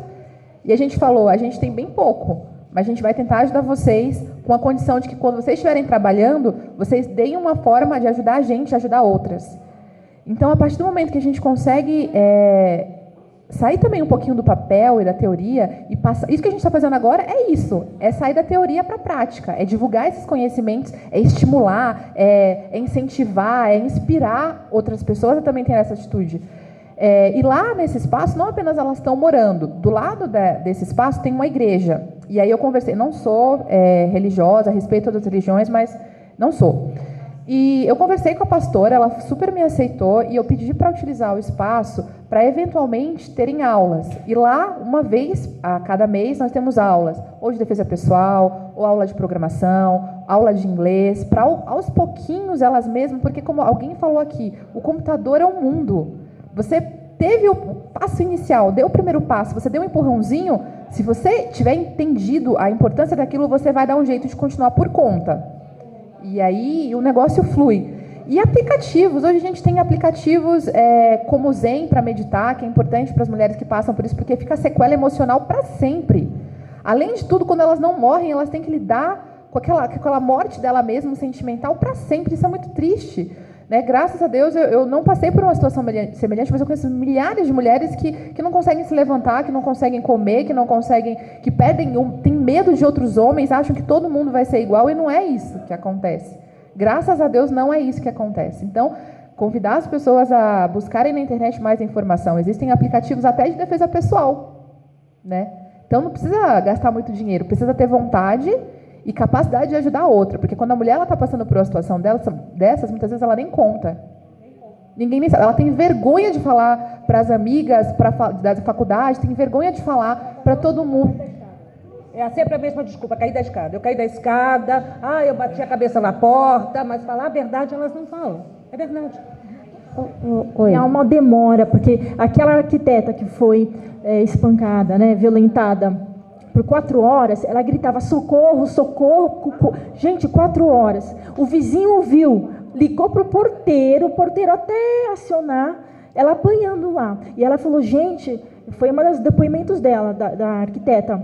E a gente falou, a gente tem bem pouco, mas a gente vai tentar ajudar vocês com a condição de que quando vocês estiverem trabalhando, vocês deem uma forma de ajudar a gente a ajudar outras. Então, a partir do momento que a gente consegue sair também um pouquinho do papel e da teoria, e passar, isso que a gente está fazendo agora é isso, é sair da teoria para a prática, é divulgar esses conhecimentos, é estimular, é incentivar, é inspirar outras pessoas a também ter essa atitude. E lá nesse espaço, não apenas elas estão morando, do lado desse espaço tem uma igreja. E aí eu conversei, não sou religiosa, respeito todas as religiões, mas não sou. E eu conversei com a pastora, ela super me aceitou, e eu pedi para utilizar o espaço para eventualmente terem aulas. E lá, uma vez a cada mês, nós temos aulas, ou de defesa pessoal, ou aula de programação, aula de inglês, para aos pouquinhos elas mesmas, porque como alguém falou aqui, o computador é um mundo. Você teve o passo inicial, deu o primeiro passo, você deu um empurrãozinho, se você tiver entendido a importância daquilo, você vai dar um jeito de continuar por conta. E aí o negócio flui. E aplicativos, hoje a gente tem aplicativos como o Zen para meditar, que é importante para as mulheres que passam por isso, porque fica sequela emocional para sempre. Além de tudo, quando elas não morrem, elas têm que lidar com aquela morte dela mesma, sentimental, para sempre. Isso é muito triste. Né? Graças a Deus, eu não passei por uma situação semelhante, mas eu conheço milhares de mulheres que não conseguem se levantar, que não conseguem comer, que perdem, têm medo de outros homens, acham que todo mundo vai ser igual, e não é isso que acontece. Graças a Deus, não é isso que acontece. Então, convidar as pessoas a buscarem na internet mais informação. Existem aplicativos até de defesa pessoal. Né? Então, não precisa gastar muito dinheiro, precisa ter vontade e capacidade de ajudar a outra, porque quando a mulher está passando por uma situação dessas, muitas vezes ela nem conta. Ninguém nem sabe. Ela tem vergonha de falar para as amigas da faculdade, tem vergonha de falar para todo mundo. É sempre a mesma desculpa, caí da escada. Eu caí da escada, eu bati a cabeça na porta, mas falar a verdade elas não falam. É verdade. Oi. Há uma demora, porque aquela arquiteta que foi espancada, né, violentada, por 4 horas, ela gritava socorro, socorro. Gente, 4 horas. O vizinho ouviu, ligou para o porteiro até acionar, ela apanhando lá. E ela falou, gente, foi um dos depoimentos dela, da arquiteta.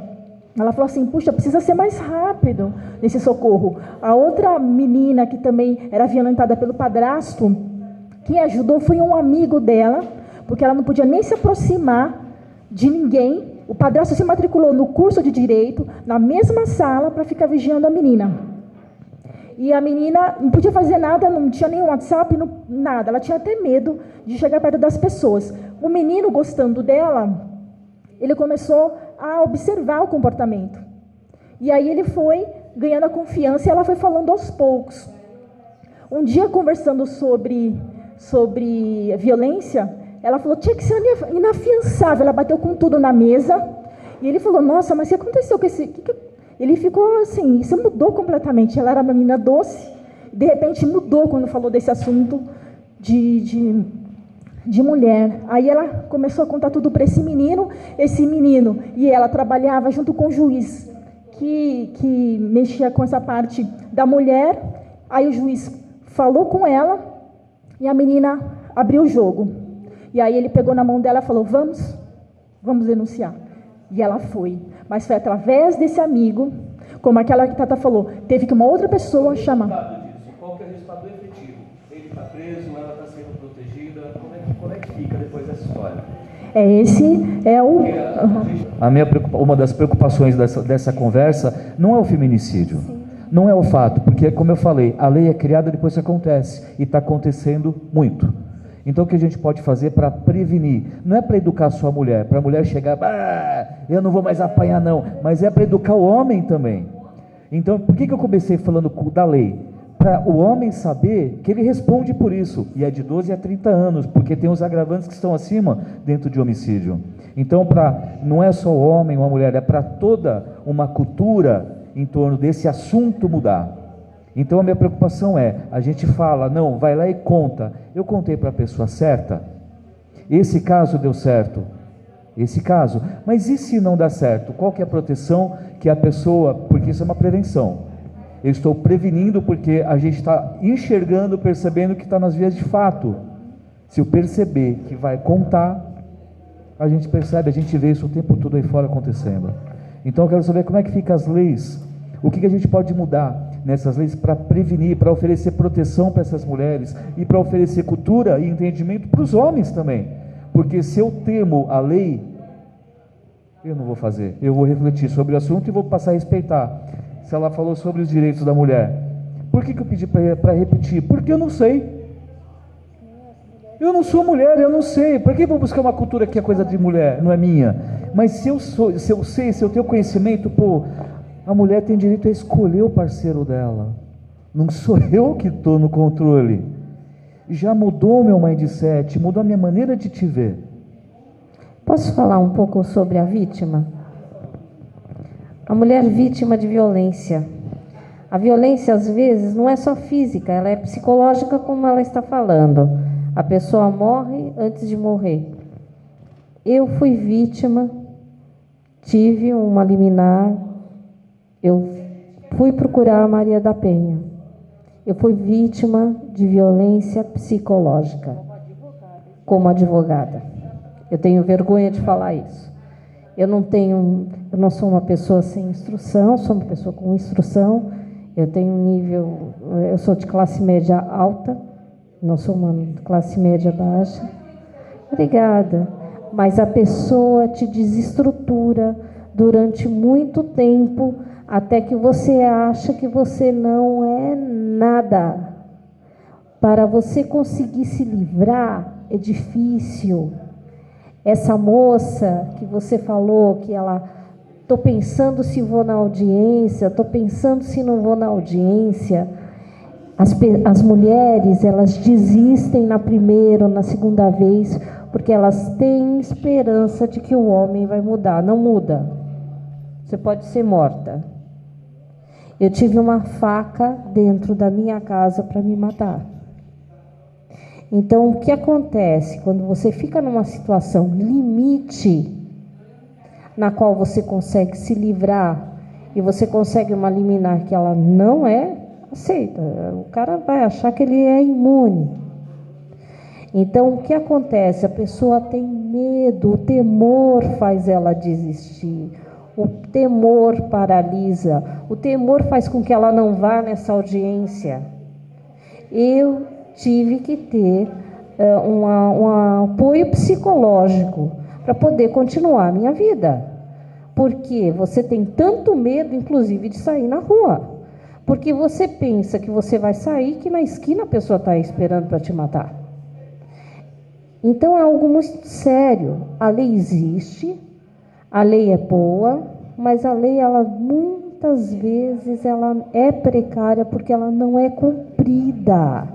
Ela falou assim, puxa, precisa ser mais rápido nesse socorro. A outra menina que também era violentada pelo padrasto, quem ajudou foi um amigo dela, porque ela não podia nem se aproximar de ninguém. O padrasto se matriculou no curso de Direito, na mesma sala, para ficar vigiando a menina. E a menina não podia fazer nada, não tinha nem WhatsApp, nada. Ela tinha até medo de chegar perto das pessoas. O menino, gostando dela, ele começou a observar o comportamento. E aí ele foi ganhando a confiança e ela foi falando aos poucos. Um dia, conversando sobre violência, ela falou, tinha que ser inafiançável. Ela bateu com tudo na mesa. E ele falou, nossa, mas o que aconteceu com esse... Ele ficou assim, isso mudou completamente. Ela era uma menina doce, de repente mudou quando falou desse assunto de mulher. Aí ela começou a contar tudo para esse menino, e ela trabalhava junto com o juiz. que mexia com essa parte da mulher. Aí o juiz falou com ela e a menina abriu o jogo. E aí ele pegou na mão dela e falou, vamos denunciar. E ela foi. Mas foi através desse amigo, como aquela que Tata falou, teve que uma outra pessoa chamar. Qual que é o resultado efetivo? Ele está preso, ela está sendo protegida. Como é que fica depois dessa história? Esse é o... Uma das preocupações dessa conversa não é o feminicídio. Sim. Não é o fato, porque, como eu falei, a lei é criada depois que acontece. E está acontecendo muito. Então, o que a gente pode fazer para prevenir? Não é para educar só a mulher, para a mulher chegar, eu não vou mais apanhar não, mas é para educar o homem também. Então, por que eu comecei falando da lei? Para o homem saber que ele responde por isso, e é de 12 a 30 anos, porque tem os agravantes que estão acima dentro de homicídio. Então, não é só o homem ou a mulher, é para toda uma cultura em torno desse assunto mudar. Então a minha preocupação é, a gente fala, não, vai lá e conta. Eu contei para a pessoa certa, esse caso deu certo, esse caso, mas e se não dá certo? Qual que é a proteção que a pessoa, porque isso é uma prevenção, eu estou prevenindo porque a gente está enxergando, percebendo que está nas vias de fato. Se eu perceber que vai contar, a gente percebe, a gente vê isso o tempo todo aí fora acontecendo. Então eu quero saber como é que ficam as leis, o que a gente pode mudar nessas leis para prevenir, para oferecer proteção para essas mulheres e para oferecer cultura e entendimento para os homens também. Porque se eu temo a lei, eu não vou fazer, eu vou refletir sobre o assunto e vou passar a respeitar. Se ela falou sobre os direitos da mulher, por que eu pedi para repetir? Porque eu não sei. Eu não sou mulher, eu não sei. Por que eu vou buscar uma cultura que é coisa de mulher, não é minha? Mas se eu sei, se eu tenho conhecimento, a mulher tem direito a escolher o parceiro dela. Não sou eu que estou no controle. Já mudou meu mindset, mudou a minha maneira de te ver. Posso falar um pouco sobre a vítima? A mulher vítima de violência. A violência, às vezes, não é só física, ela é psicológica, como ela está falando. A pessoa morre antes de morrer. Eu fui vítima, tive uma liminar, eu fui procurar a Maria da Penha. Eu fui vítima de violência psicológica, como advogada. Eu tenho vergonha de falar isso. Eu não sou uma pessoa sem instrução, sou uma pessoa com instrução. Eu tenho um nível, eu sou de classe média alta, não sou uma classe média baixa. Obrigada. Mas a pessoa te desestrutura durante muito tempo, até que você acha que você não é nada. Para você conseguir se livrar, é difícil. Essa moça que você falou, que ela... Estou pensando se vou na audiência, estou pensando se não vou na audiência. As mulheres, elas desistem na primeira ou na segunda vez, porque elas têm esperança de que o homem vai mudar. Não muda. Você pode ser morta. Eu tive uma faca dentro da minha casa para me matar. Então, o que acontece quando você fica numa situação limite, na qual você consegue se livrar e você consegue uma liminar que ela não é, aceita. O cara vai achar que ele é imune. Então, o que acontece? A pessoa tem medo, o temor faz ela desistir. O temor paralisa. O temor faz com que ela não vá nessa audiência. Eu tive que ter um apoio psicológico para poder continuar a minha vida. Porque você tem tanto medo, inclusive, de sair na rua. Porque você pensa que você vai sair, que na esquina a pessoa está esperando para te matar. Então é algo muito sério. A lei existe, a lei é boa, mas a lei, ela muitas vezes, ela é precária porque ela não é cumprida.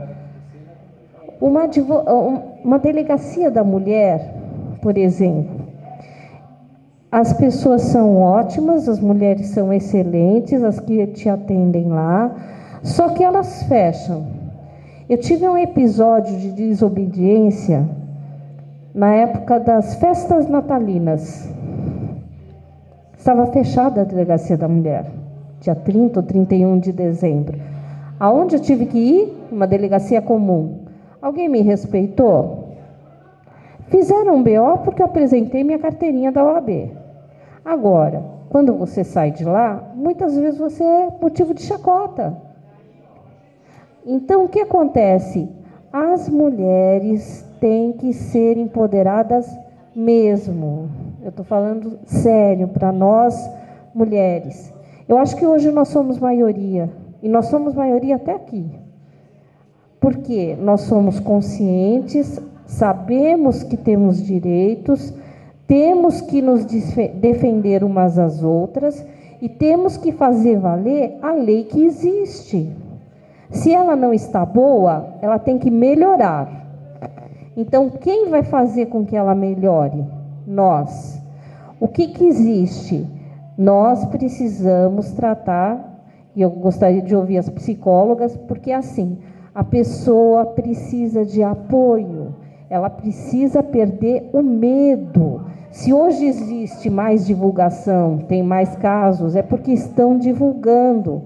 Uma delegacia da mulher, por exemplo, as pessoas são ótimas, as mulheres são excelentes, as que te atendem lá, só que elas fecham. Eu tive um episódio de desobediência na época das festas natalinas. estava fechada a delegacia da mulher, dia 30 ou 31 de dezembro. Aonde eu tive que ir? Uma delegacia comum. Alguém me respeitou? Fizeram um BO porque eu apresentei minha carteirinha da OAB. Agora, quando você sai de lá, muitas vezes você é motivo de chacota. Então, o que acontece? As mulheres têm que ser empoderadas mesmo. Eu estou falando sério para nós, mulheres. Eu acho que hoje nós somos maioria. E nós somos maioria até aqui. Porque nós somos conscientes, sabemos que temos direitos, temos que nos defender umas às outras e temos que fazer valer a lei que existe. Se ela não está boa, ela tem que melhorar. Então, quem vai fazer com que ela melhore? Nós. O que existe? Nós precisamos tratar, e eu gostaria de ouvir as psicólogas, porque assim, a pessoa precisa de apoio, ela precisa perder o medo. Se hoje existe mais divulgação, tem mais casos, é porque estão divulgando.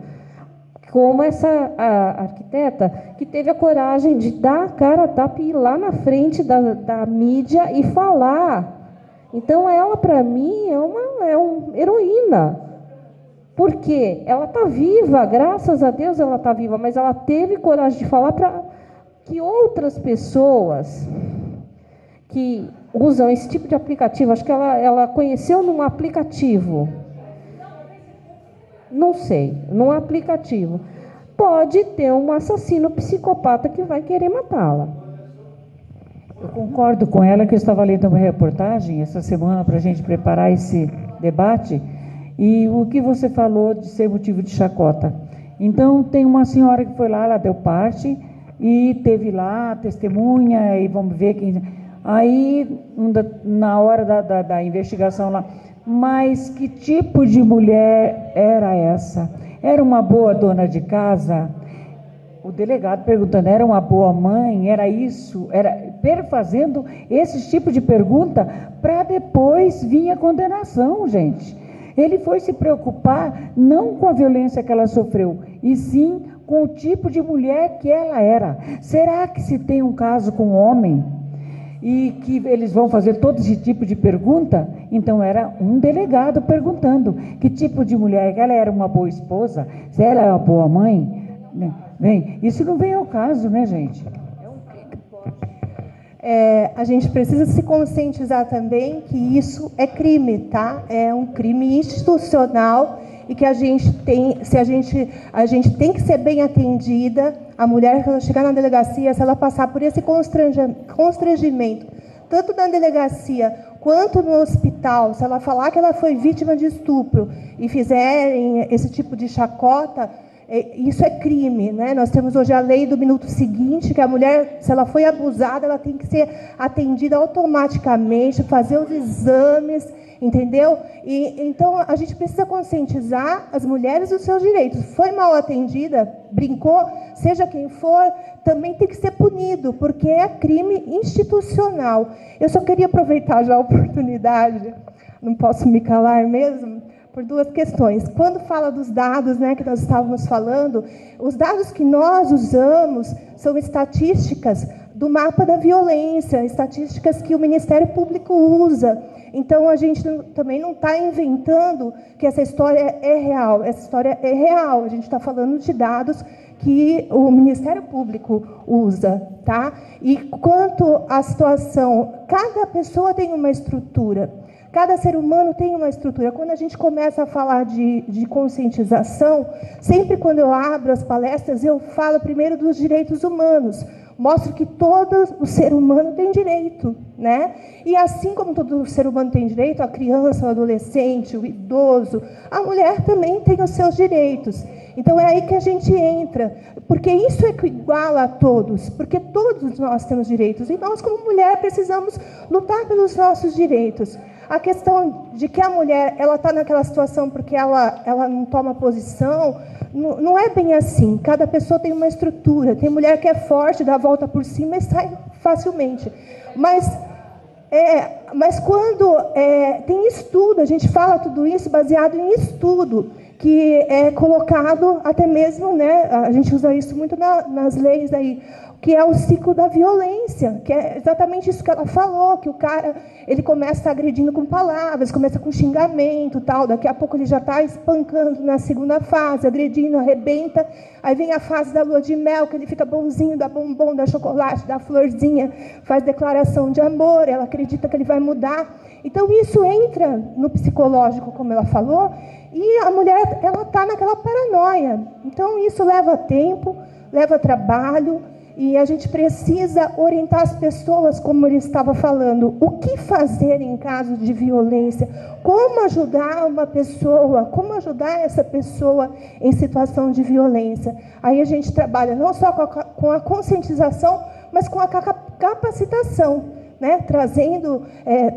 Como essa a arquiteta que teve a coragem de dar a cara a tapa e ir lá na frente da mídia e falar. Então, ela, para mim, é uma heroína. Porque ela está viva, graças a Deus ela está viva, mas ela teve coragem de falar para que outras pessoas que usam esse tipo de aplicativo, acho que ela conheceu num aplicativo, não sei, num aplicativo, pode ter um assassino psicopata que vai querer matá-la. Eu concordo com ela, que eu estava lendo uma reportagem essa semana para a gente preparar esse debate, e o que você falou de ser motivo de chacota. Então, tem uma senhora que foi lá, ela deu parte, e teve lá testemunha, e vamos ver quem... Aí, na hora da investigação lá, mas que tipo de mulher era essa? Era uma boa dona de casa? O delegado perguntando, era uma boa mãe? Era isso? Era fazendo esse tipo de pergunta para depois vir a condenação, gente. Ele foi se preocupar não com a violência que ela sofreu, e sim com o tipo de mulher que ela era. Será que se tem um caso com um homem e que eles vão fazer todo esse tipo de pergunta? Então era um delegado perguntando que tipo de mulher, que ela era uma boa esposa, se ela é uma boa mãe. Bem, isso não vem ao caso, né, gente? A gente precisa se conscientizar também que isso é crime, tá? É um crime institucional e que a gente tem que ser bem atendida. A mulher, quando chegar na delegacia, se ela passar por esse constrangimento, tanto na delegacia quanto no hospital, se ela falar que ela foi vítima de estupro e fizerem esse tipo de chacota, isso é crime, né? Nós temos hoje a lei do minuto seguinte, que a mulher, se ela foi abusada, ela tem que ser atendida automaticamente, fazer os exames, entendeu? Então, a gente precisa conscientizar as mulheres dos seus direitos. Foi mal atendida, brincou, seja quem for, também tem que ser punido, porque é crime institucional. Eu só queria aproveitar já a oportunidade, não posso me calar mesmo, por duas questões. Quando fala dos dados, né, que nós estávamos falando, os dados que nós usamos são estatísticas do mapa da violência, estatísticas que o Ministério Público usa. Então, a gente também não está inventando que essa história é real. Essa história é real. A gente está falando de dados que o Ministério Público usa, tá? E quanto à situação, cada pessoa tem uma estrutura. Cada ser humano tem uma estrutura. Quando a gente começa a falar de conscientização, sempre quando eu abro as palestras, eu falo primeiro dos direitos humanos. Mostro que todo o ser humano tem direito, né? E assim como todo ser humano tem direito, a criança, o adolescente, o idoso, a mulher também tem os seus direitos. Então, é aí que a gente entra, porque isso é que iguala a todos, porque todos nós temos direitos, e nós, como mulher, precisamos lutar pelos nossos direitos. A questão de que a mulher está naquela situação porque ela não toma posição, não é bem assim. Cada pessoa tem uma estrutura. Tem mulher que é forte, dá a volta por cima e sai facilmente. Mas Mas quando tem estudo, a gente fala tudo isso baseado em estudo, que é colocado até mesmo, né, a gente usa isso muito nas leis aí, que é o ciclo da violência, que é exatamente isso que ela falou, que o cara, ele começa agredindo com palavras, começa com xingamento, tal, daqui a pouco ele já está espancando na segunda fase, agredindo, arrebenta, aí vem a fase da lua de mel, que ele fica bonzinho, dá bombom, dá chocolate, dá florzinha, faz declaração de amor, ela acredita que ele vai mudar. Então, isso entra no psicológico, como ela falou, e a mulher, ela está naquela paranoia. Então, isso leva tempo, leva trabalho, e a gente precisa orientar as pessoas, como ele estava falando, o que fazer em caso de violência, como ajudar uma pessoa, como ajudar essa pessoa em situação de violência. Aí a gente trabalha não só com a conscientização, mas com a capacitação, né? Trazendo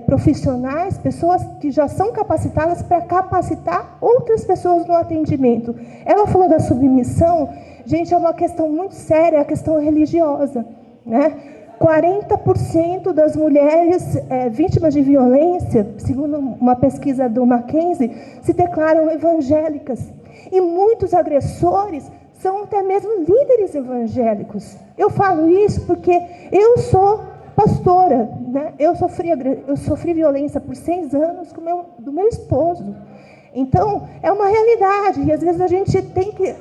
profissionais, pessoas que já são capacitadas para capacitar outras pessoas no atendimento. Ela falou da submissão. Gente, é uma questão muito séria, é a questão religiosa, né? 40% das mulheres vítimas de violência, segundo uma pesquisa do Mackenzie, se declaram evangélicas. E muitos agressores são até mesmo líderes evangélicos. Eu falo isso porque eu sou pastora, né? Eu sofri violência por 6 anos do meu esposo. Então, é uma realidade, e às vezes a gente tem que...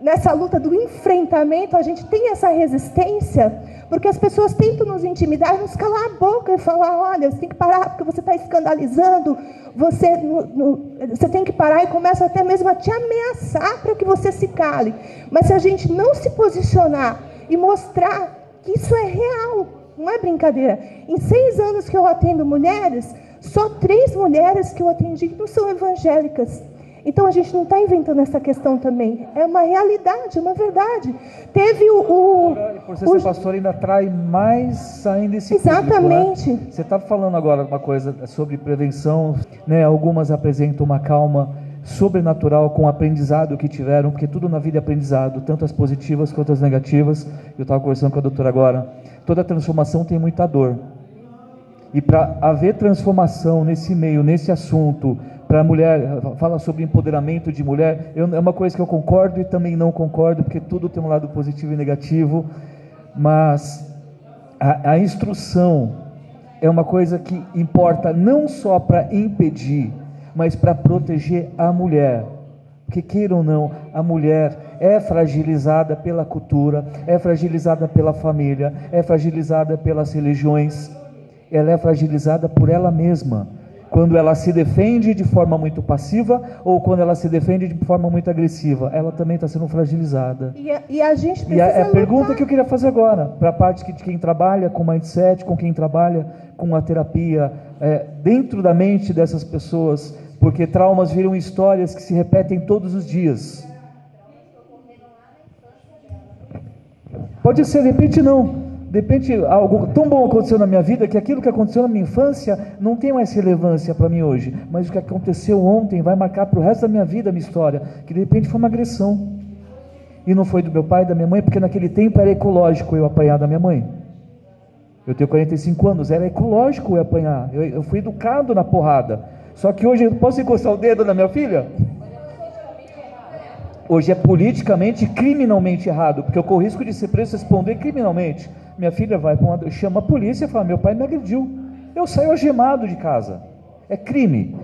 Nessa luta do enfrentamento, a gente tem essa resistência, porque as pessoas tentam nos intimidar, nos calar a boca e falar, olha, você tem que parar porque você está escandalizando, você tem que parar, e começa até mesmo a te ameaçar para que você se cale. Mas se a gente não se posicionar e mostrar que isso é real, não é brincadeira. Em 6 anos que eu atendo mulheres, só 3 mulheres que eu atendi não são evangélicas. Então, a gente não está inventando essa questão também. É uma realidade, é uma verdade. Teve Por ser pastor, ainda atrai mais ainda esse Exatamente. Público, né? Você está falando agora uma coisa sobre prevenção, né? Algumas apresentam uma calma sobrenatural com o aprendizado que tiveram, porque tudo na vida é aprendizado, tanto as positivas quanto as negativas. Eu estava conversando com a doutora agora. Toda transformação tem muita dor. E para haver transformação nesse meio, nesse assunto, para a mulher, fala sobre empoderamento de mulher, é uma coisa que eu concordo e também não concordo, porque tudo tem um lado positivo e negativo, mas a instrução é uma coisa que importa não só para impedir, mas para proteger a mulher. Porque, queira ou não, a mulher é fragilizada pela cultura, é fragilizada pela família, é fragilizada pelas religiões, ela é fragilizada por ela mesma, quando ela se defende de forma muito passiva ou quando ela se defende de forma muito agressiva, ela também está sendo fragilizada. E a gente precisa a pergunta que eu queria fazer agora, para a parte de quem trabalha com mindset, com quem trabalha com a terapia, dentro da mente dessas pessoas, porque traumas viram histórias que se repetem todos os dias. Pode ser, de repente não. De repente, algo tão bom aconteceu na minha vida que aquilo que aconteceu na minha infância não tem mais relevância para mim hoje. Mas o que aconteceu ontem vai marcar para o resto da minha vida a minha história. Que de repente foi uma agressão. E não foi do meu pai e da minha mãe, porque naquele tempo era ecológico eu apanhar da minha mãe. Eu tenho 45 anos, era ecológico eu apanhar. Eu fui educado na porrada. Só que hoje eu posso encostar o dedo na minha filha? Hoje é politicamente e criminalmente errado, porque eu corro risco de ser preso e responder criminalmente. Minha filha vai para chama a polícia e fala, meu pai me agrediu. Eu saio algemado de casa. É crime.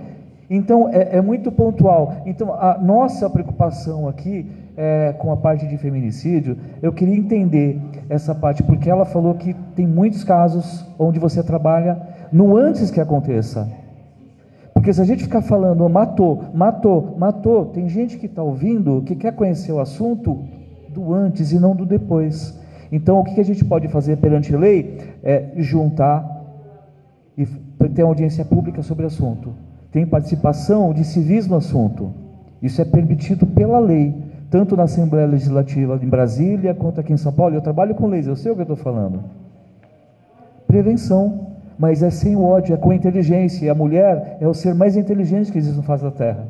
Então, é muito pontual. Então, a nossa preocupação aqui com a parte de feminicídio, eu queria entender essa parte, porque ela falou que tem muitos casos onde você trabalha no antes que aconteça. Porque se a gente ficar falando, matou, tem gente que está ouvindo, que quer conhecer o assunto do antes e não do depois. Então, o que a gente pode fazer perante a lei é juntar e ter audiência pública sobre o assunto. Tem participação de civis no assunto. Isso é permitido pela lei, tanto na Assembleia Legislativa em Brasília, quanto aqui em São Paulo. Eu trabalho com leis, eu sei o que eu estou falando. Prevenção, mas é sem o ódio, é com a inteligência. E a mulher é o ser mais inteligente que existe no face da Terra.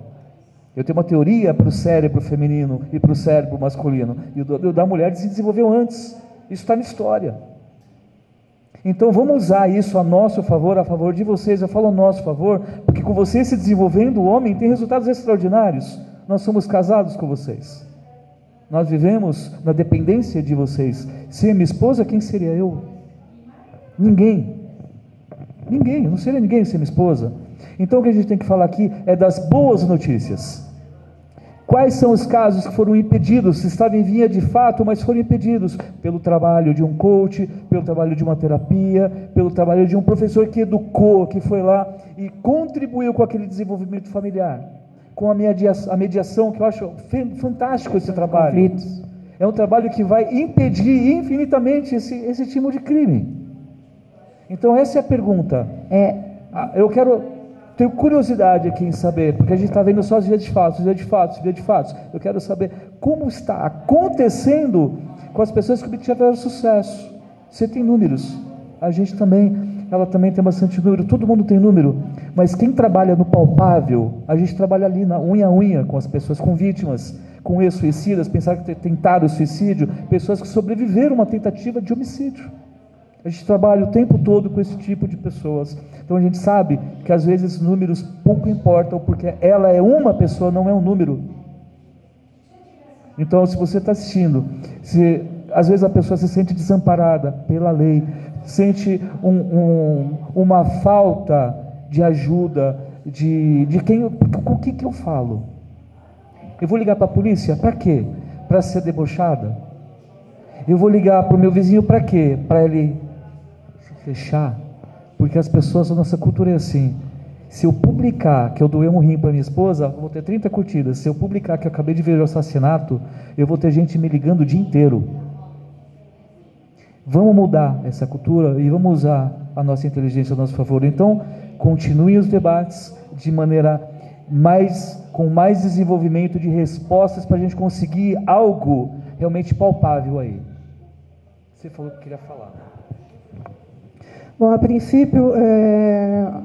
Eu tenho uma teoria para o cérebro feminino e para o cérebro masculino. E o da mulher se desenvolveu antes. Isso está na história. Então vamos usar isso a nosso favor, a favor de vocês. Eu falo a nosso favor, porque com vocês se desenvolvendo, o homem tem resultados extraordinários. Nós somos casados com vocês. Nós vivemos na dependência de vocês. Se minha esposa, quem seria eu? Ninguém. Ninguém, eu não seria ninguém sem minha esposa. Então o que a gente tem que falar aqui é das boas notícias. Quais são os casos que foram impedidos, estavam em via de fato, mas foram impedidos pelo trabalho de um coach, pelo trabalho de uma terapia, pelo trabalho de um professor que educou, que foi lá e contribuiu com aquele desenvolvimento familiar, com a mediação, que eu acho fantástico esse trabalho. É um trabalho que vai impedir infinitamente esse tipo de crime. Então essa é a pergunta. Eu tenho curiosidade aqui em saber, porque a gente está vendo só os dias de fatos. Eu quero saber como está acontecendo com as pessoas que tiveram sucesso. Você tem números, a gente também, ela também tem bastante número, todo mundo tem número, mas quem trabalha no palpável, a gente trabalha ali na unha a unha com as pessoas, com vítimas, com ex-suicidas, pensar que tentaram o suicídio, pessoas que sobreviveram a uma tentativa de homicídio. A gente trabalha o tempo todo com esse tipo de pessoas. Então a gente sabe que às vezes esses números pouco importam, porque ela é uma pessoa, não é um número. Então se você está assistindo, às vezes a pessoa se sente desamparada pela lei, sente uma falta de ajuda, com o que eu falo? Eu vou ligar para a polícia? Para quê? Para ser debochada? Eu vou ligar para o meu vizinho para quê? Para ele fechar, porque as pessoas, a nossa cultura é assim: se eu publicar que eu doei um rim para minha esposa, eu vou ter 30 curtidas. Se eu publicar que eu acabei de ver o assassinato, eu vou ter gente me ligando o dia inteiro. Vamos mudar essa cultura e vamos usar a nossa inteligência a nosso favor. Então, continuem os debates de maneira com mais desenvolvimento de respostas, para a gente conseguir algo realmente palpável aí. Você falou que queria falar. Bom, a princípio,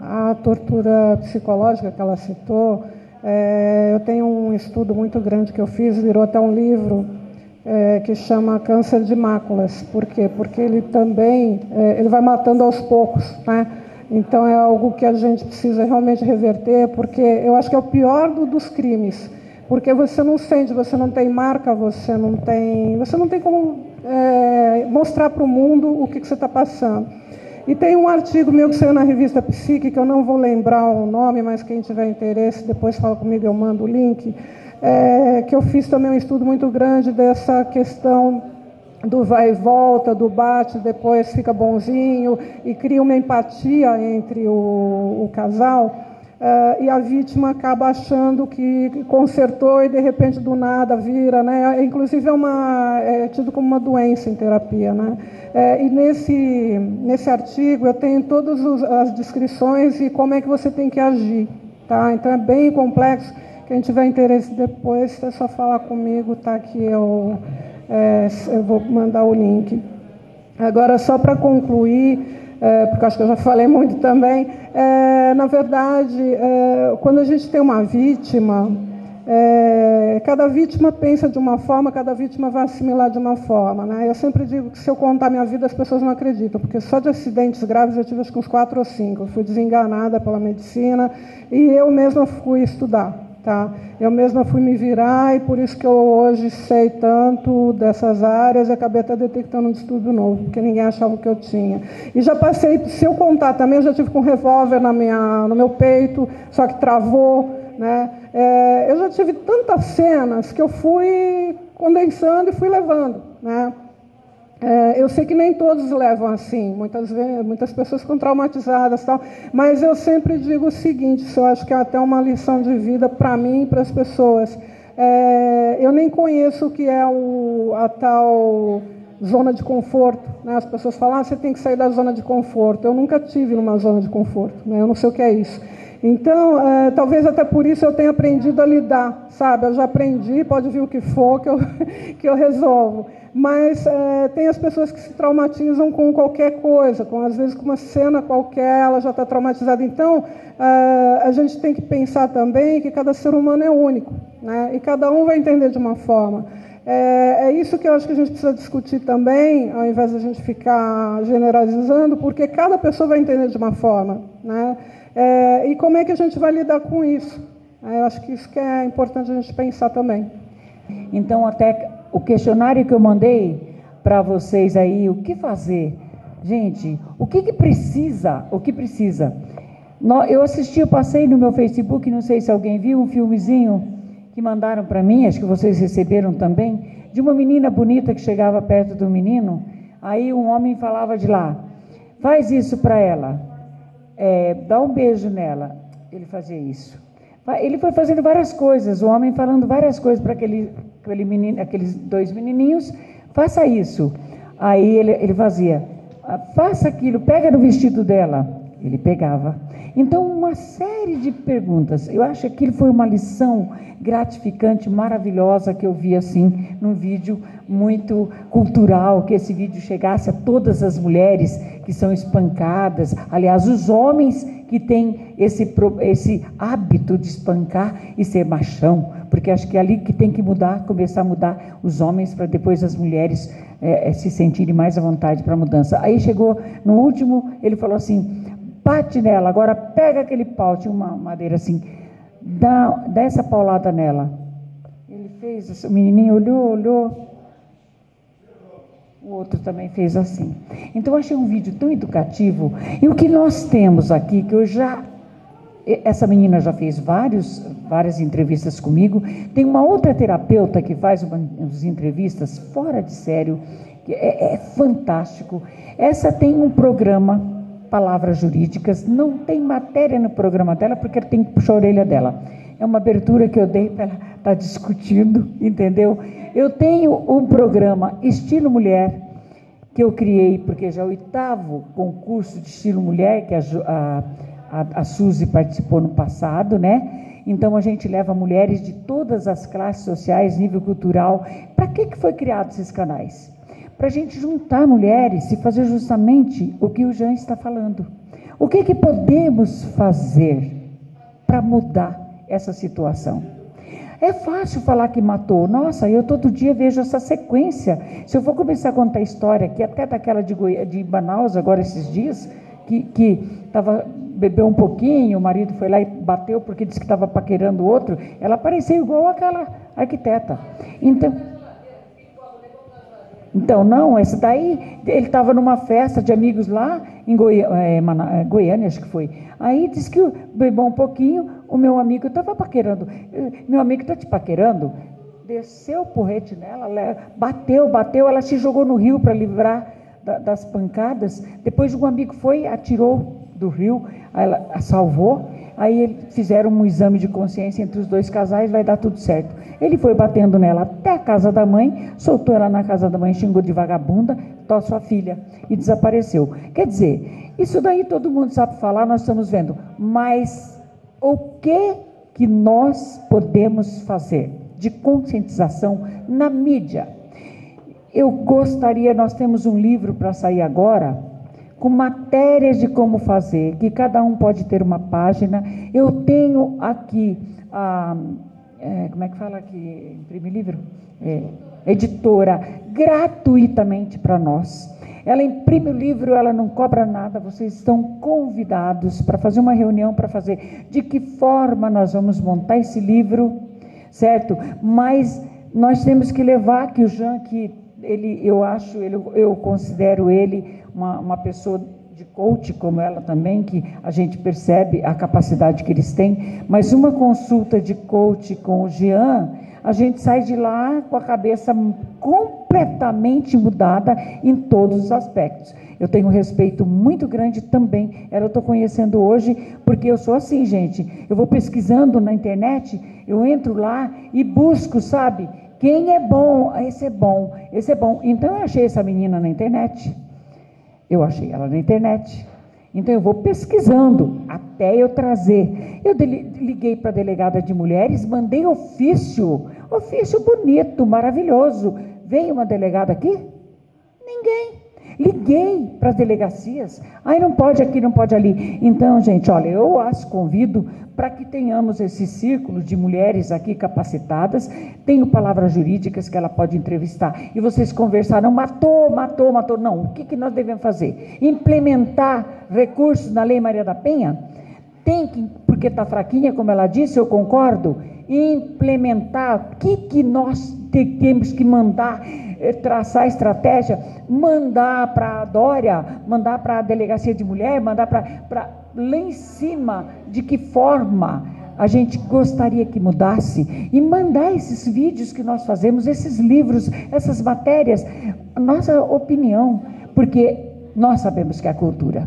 a tortura psicológica que ela citou, eu tenho um estudo muito grande que eu fiz, virou até um livro, que chama Câncer de Máculas. Por quê? Porque ele também, ele vai matando aos poucos, né? Então é algo que a gente precisa realmente reverter, porque eu acho que é o pior dos crimes, porque você não sente, você não tem marca, você não tem como mostrar para o mundo o que você está passando. E tem um artigo meu que saiu na revista Psique, que eu não vou lembrar o nome, mas quem tiver interesse, depois fala comigo, eu mando o link, que eu fiz também um estudo muito grande dessa questão do vai e volta, do bate, depois fica bonzinho, e cria uma empatia entre o casal, e a vítima acaba achando que consertou e de repente do nada vira, né? Inclusive é tido como uma doença em terapia, né? E nesse artigo eu tenho todas as descrições e como é que você tem que agir, tá? Então é bem complexo. Quem tiver interesse depois, é só falar comigo, tá? Que eu vou mandar o link. Agora, só para concluir, porque acho que eu já falei muito também, na verdade, quando a gente tem uma vítima, cada vítima pensa de uma forma, cada vítima vai assimilar de uma forma, né? Eu sempre digo que se eu contar minha vida, as pessoas não acreditam, porque só de acidentes graves eu tive acho que uns 4 ou 5. Eu fui desenganada pela medicina e eu mesma fui estudar. Tá? Eu mesma fui me virar e por isso que eu hoje sei tanto dessas áreas e acabei até detectando um distúrbio novo, porque ninguém achava o que eu tinha. E já passei, se eu contar também, eu já tive com um revólver no meu peito, só que travou, né? Eu já tive tantas cenas que eu fui condensando e fui levando, né? Eu sei que nem todos levam assim, muitas pessoas ficam traumatizadas, tal, mas eu sempre digo o seguinte, isso eu acho que é até uma lição de vida para mim e para as pessoas. Eu nem conheço o que é a tal zona de conforto, né? As pessoas falam, você tem que sair da zona de conforto. Eu nunca tive numa zona de conforto, né? Eu não sei o que é isso. Então, talvez até por isso eu tenha aprendido a lidar, sabe? Eu já aprendi, pode vir o que for, que eu resolvo. Mas tem as pessoas que se traumatizam com qualquer coisa, às vezes com uma cena qualquer, ela já está traumatizada. Então, a gente tem que pensar também que cada ser humano é único, né? E cada um vai entender de uma forma. É isso que eu acho que a gente precisa discutir também, ao invés de a gente ficar generalizando, porque cada pessoa vai entender de uma forma, né? E como é que a gente vai lidar com isso? Eu acho que isso que é importante a gente pensar também. Então, até o questionário que eu mandei para vocês aí, o que fazer? Gente, o que precisa? O que precisa? Eu assisti, eu passei no meu Facebook, não sei se alguém viu, um filmezinho que mandaram para mim, acho que vocês receberam também, de uma menina bonita que chegava perto do menino, aí um homem falava de lá, faz isso para ela, dá um beijo nela. Ele fazia isso. Ele foi fazendo várias coisas, o homem falando várias coisas para aqueles dois menininhos, faça isso. Aí ele fazia, faça aquilo, pega no vestido dela. Ele pegava. Então, uma série de perguntas. Eu acho que aquilo foi uma lição gratificante, maravilhosa, que eu vi assim, num vídeo muito cultural, que esse vídeo chegasse a todas as mulheres que são espancadas, aliás, os homens que têm esse hábito de espancar e ser machão, porque acho que é ali que tem que mudar, começar a mudar os homens, para depois as mulheres se sentirem mais à vontade para a mudança. Aí chegou, no último, ele falou assim, bate nela, agora pega aquele pau, tinha uma madeira assim, dá essa paulada nela. Ele fez, o menininho olhou, o outro também fez assim. Então eu achei um vídeo tão educativo, e o que nós temos aqui, que essa menina já fez várias entrevistas comigo, tem uma outra terapeuta que faz umas entrevistas fora de sério, que é fantástico. Essa tem um programa, Palavras Jurídicas, não tem matéria no programa dela, porque tem que puxar a orelha dela. É uma abertura que eu dei para ela estar discutindo, entendeu? Eu tenho um programa Estilo Mulher, que eu criei, porque já é o 8º concurso de Estilo Mulher, que a Suzy participou no passado, né? Então a gente leva mulheres de todas as classes sociais, nível cultural. Para que foi criado esses canais? Para a gente juntar mulheres e fazer justamente o que o Jean está falando. O que podemos fazer para mudar essa situação? É fácil falar que matou. Nossa, eu todo dia vejo essa sequência. Se eu for começar a contar a história, que até daquela de Manaus, agora esses dias, que bebeu um pouquinho, o marido foi lá e bateu porque disse que estava paquerando o outro, ela parecia igual aquela arquiteta. Então, não, esse daí, ele estava numa festa de amigos lá em Goiânia, acho que foi. Aí disse que bebeu um pouquinho, o meu amigo estava paquerando. Meu amigo está te paquerando? Desceu o porrete nela, bateu, ela se jogou no rio para livrar das pancadas. Depois um amigo foi, atirou do rio, ela a salvou. Aí fizeram um exame de consciência entre os dois casais, vai dar tudo certo. Ele foi batendo nela até a casa da mãe, soltou ela na casa da mãe, xingou de vagabunda, sua filha, e desapareceu. Quer dizer, isso daí todo mundo sabe falar, nós estamos vendo, mas o que nós podemos fazer de conscientização na mídia? Eu gostaria, nós temos um livro para sair agora, com matérias de como fazer, que cada um pode ter uma página. Eu tenho aqui, como é que fala aqui, imprime livro? Editora, gratuitamente para nós. Ela imprime o livro, ela não cobra nada, vocês estão convidados para fazer uma reunião, para fazer de que forma nós vamos montar esse livro, certo? Mas nós temos que levar que o Jean, que eu considero ele uma pessoa de coach, como ela também, que a gente percebe a capacidade que eles têm, mas uma consulta de coach com o Jean, a gente sai de lá com a cabeça completamente mudada em todos os aspectos. Eu tenho um respeito muito grande também, ela eu estou conhecendo hoje, porque eu sou assim, gente, eu vou pesquisando na internet, eu entro lá e busco, sabe, quem é bom, esse é bom, esse é bom. Então eu achei essa menina na internet, eu achei ela na internet, então eu vou pesquisando até eu trazer. Eu liguei para a delegada de mulheres, mandei ofício bonito, maravilhoso. Veio uma delegada aqui? Ninguém. Liguei para as delegacias. Ai, não pode aqui, não pode ali. Então, gente, olha, eu as convido para que tenhamos esse círculo de mulheres aqui capacitadas. Tenho palavras jurídicas que ela pode entrevistar. E vocês conversaram, matou. Não, o que nós devemos fazer? Implementar recursos na Lei Maria da Penha? Tem que, porque está fraquinha, como ela disse, eu concordo. Implementar, o que nós temos que mandar, traçar estratégia, mandar para a Dória, mandar para a Delegacia de Mulher, mandar para lá em cima, de que forma a gente gostaria que mudasse, e mandar esses vídeos que nós fazemos, esses livros, essas matérias, a nossa opinião, porque nós sabemos que é a cultura.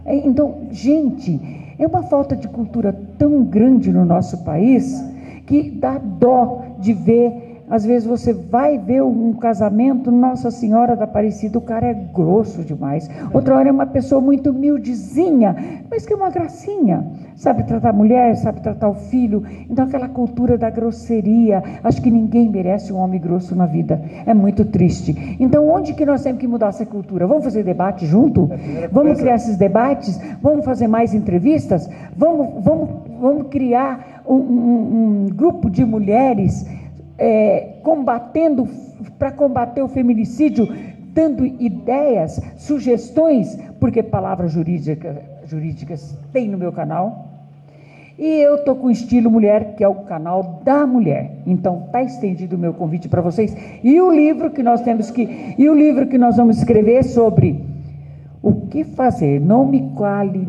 Então, gente, é uma falta de cultura tão grande no nosso país, que dá dó de ver. Às vezes você vai ver um casamento, Nossa Senhora da Aparecida, o cara é grosso demais. Outra hora é uma pessoa muito humildezinha, mas que é uma gracinha. Sabe tratar a mulher, sabe tratar o filho. Então aquela cultura da grosseria, acho que ninguém merece um homem grosso na vida. É muito triste. Então onde que nós temos que mudar essa cultura? Vamos fazer debate junto? Vamos criar esses debates? Vamos fazer mais entrevistas? Vamos criar um grupo de mulheres para combater o feminicídio, dando ideias, sugestões, porque palavras jurídicas tem no meu canal. E eu estou com o Estilo Mulher, que é o canal da mulher. Então está estendido o meu convite para vocês. E o livro que nós vamos escrever sobre o que fazer, não me iguale.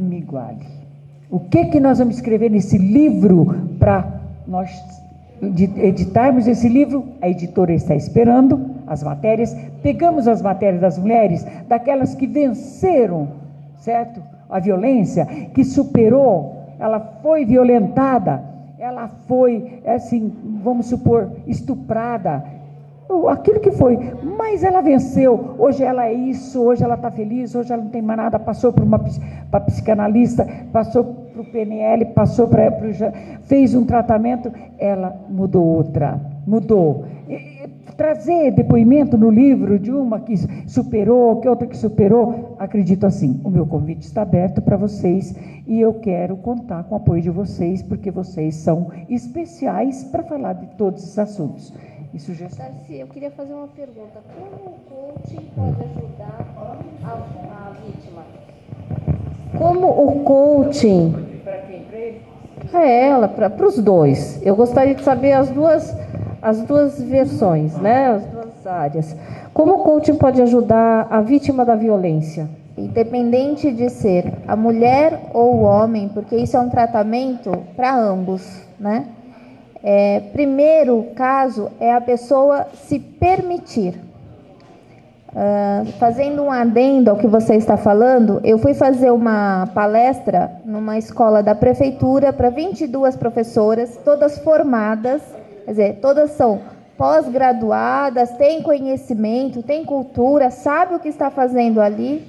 O que nós vamos escrever nesse livro para nós editarmos esse livro? A editora está esperando as matérias. Pegamos as matérias das mulheres, daquelas que venceram, certo? A violência, que superou, ela foi violentada, ela foi, assim, vamos supor, estuprada, aquilo que foi, mas ela venceu. Hoje ela é isso, hoje ela está feliz, hoje ela não tem mais nada, passou por uma psicanalista, passou para o PNL, fez um tratamento, ela mudou. Trazer depoimento no livro de uma que superou, que outra que superou, acredito assim, o meu convite está aberto para vocês e eu quero contar com o apoio de vocês, porque vocês são especiais para falar de todos esses assuntos. E sugestões. Darcy, eu queria fazer uma pergunta. Como o coaching pode ajudar a vítima? Como o coaching... Para quem? Para ele? Para os dois. Eu gostaria de saber as duas versões, né? As duas áreas. Como o coaching pode ajudar a vítima da violência? Independente de ser a mulher ou o homem, porque isso é um tratamento para ambos, né? Primeiro caso é a pessoa se permitir. Fazendo um adendo ao que você está falando, eu fui fazer uma palestra numa escola da prefeitura para 22 professoras, todas formadas, quer dizer, todas são pós-graduadas, têm conhecimento, têm cultura, sabe o que está fazendo ali,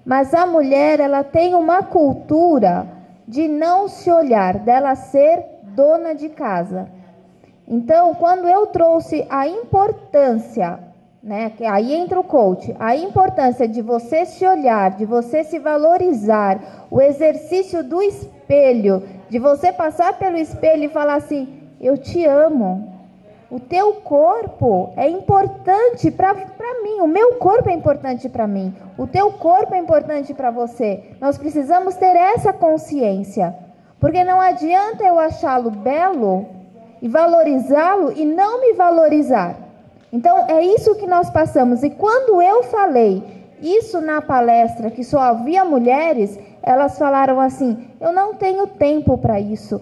mas a mulher, ela tem uma cultura de não se olhar, dela ser dona de casa. Então, quando eu trouxe a importância, né, que aí entra o coach, a importância de você se olhar, de você se valorizar, o exercício do espelho, de você passar pelo espelho e falar assim, eu te amo, o teu corpo é importante para mim, o meu corpo é importante para mim, o teu corpo é importante para você. Nós precisamos ter essa consciência, porque não adianta eu achá-lo belo e valorizá-lo e não me valorizar. Então, é isso que nós passamos. E quando eu falei isso na palestra, que só havia mulheres, elas falaram assim, eu não tenho tempo para isso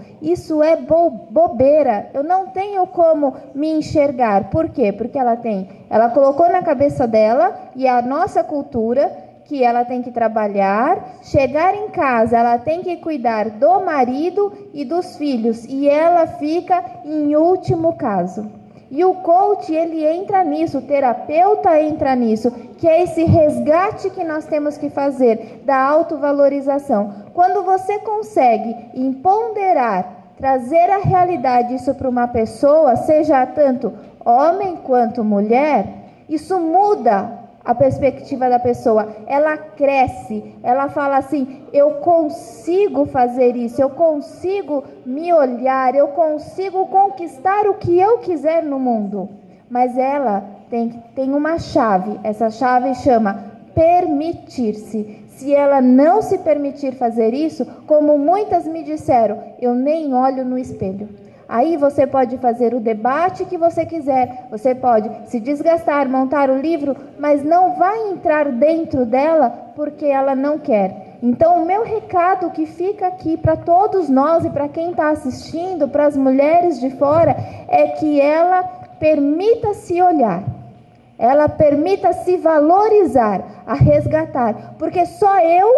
é bobeira, eu não tenho como me enxergar. Por quê? Porque ela colocou na cabeça dela, e a nossa cultura, que ela tem que trabalhar, chegar em casa, ela tem que cuidar do marido e dos filhos, e ela fica em último caso. E o coach, ele entra nisso, o terapeuta entra nisso, que é esse resgate que nós temos que fazer da autovalorização. Quando você consegue empoderar, trazer a realidade isso para uma pessoa, seja tanto homem quanto mulher, isso muda a perspectiva da pessoa, ela cresce, ela fala assim, eu consigo fazer isso, eu consigo me olhar, eu consigo conquistar o que eu quiser no mundo. Mas ela tem uma chave, essa chave chama permitir-se. Se ela não se permitir fazer isso, como muitas me disseram, eu nem olho no espelho. Aí você pode fazer o debate que você quiser, você pode se desgastar, montar o livro, mas não vai entrar dentro dela porque ela não quer. Então, o meu recado que fica aqui para todos nós e para quem está assistindo, para as mulheres de fora, é que ela permita se olhar. Ela permita se valorizar, a resgatar, porque só eu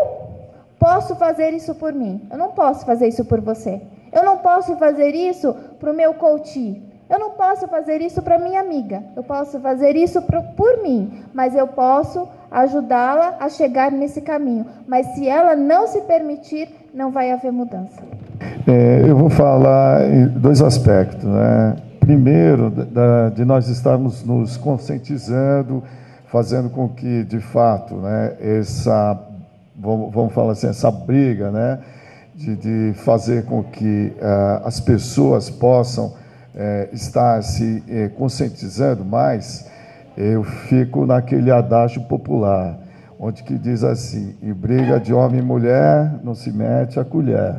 posso fazer isso por mim. Eu não posso fazer isso por você. Eu não posso fazer isso para o meu coach. Eu não posso fazer isso para minha amiga. Eu posso fazer isso por mim, mas eu posso ajudá-la a chegar nesse caminho. Mas se ela não se permitir, não vai haver mudança. Eu vou falar em dois aspectos, né? Primeiro, de nós estarmos nos conscientizando, fazendo com que, de fato, né, vamos falar assim, essa briga, né, de fazer com que as pessoas possam estar se conscientizando mais, eu fico naquele adágio popular, onde que diz assim, em briga de homem e mulher, não se mete a colher.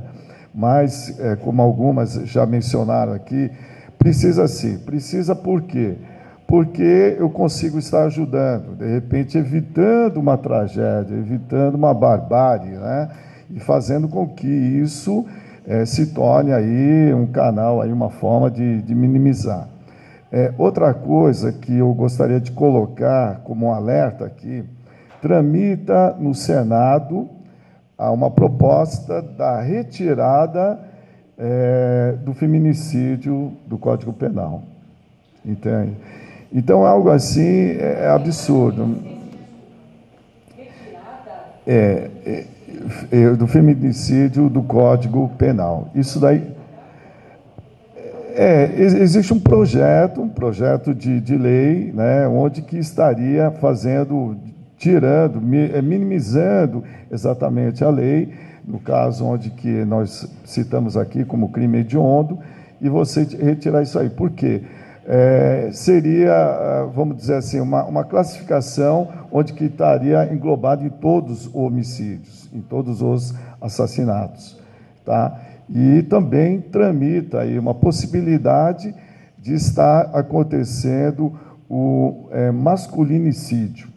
Mas, como algumas já mencionaram aqui, precisa sim. Precisa por quê? Porque eu consigo estar ajudando, de repente evitando uma tragédia, evitando uma barbárie, né? E fazendo com que isso se torne aí um canal, aí uma forma de minimizar. Outra coisa que eu gostaria de colocar como um alerta aqui, tramita no Senado uma proposta da retirada do feminicídio do Código Penal. Entende? Então, algo assim é absurdo. Do feminicídio do Código Penal. Isso daí... existe um projeto de lei, né, onde que estaria minimizando exatamente a lei, no caso onde que nós citamos aqui como crime hediondo, e você retirar isso aí. Por quê? Seria, vamos dizer assim, uma classificação onde que estaria englobado em todos os homicídios, em todos os assassinatos, tá? E também tramita aí uma possibilidade de estar acontecendo o masculinicídio,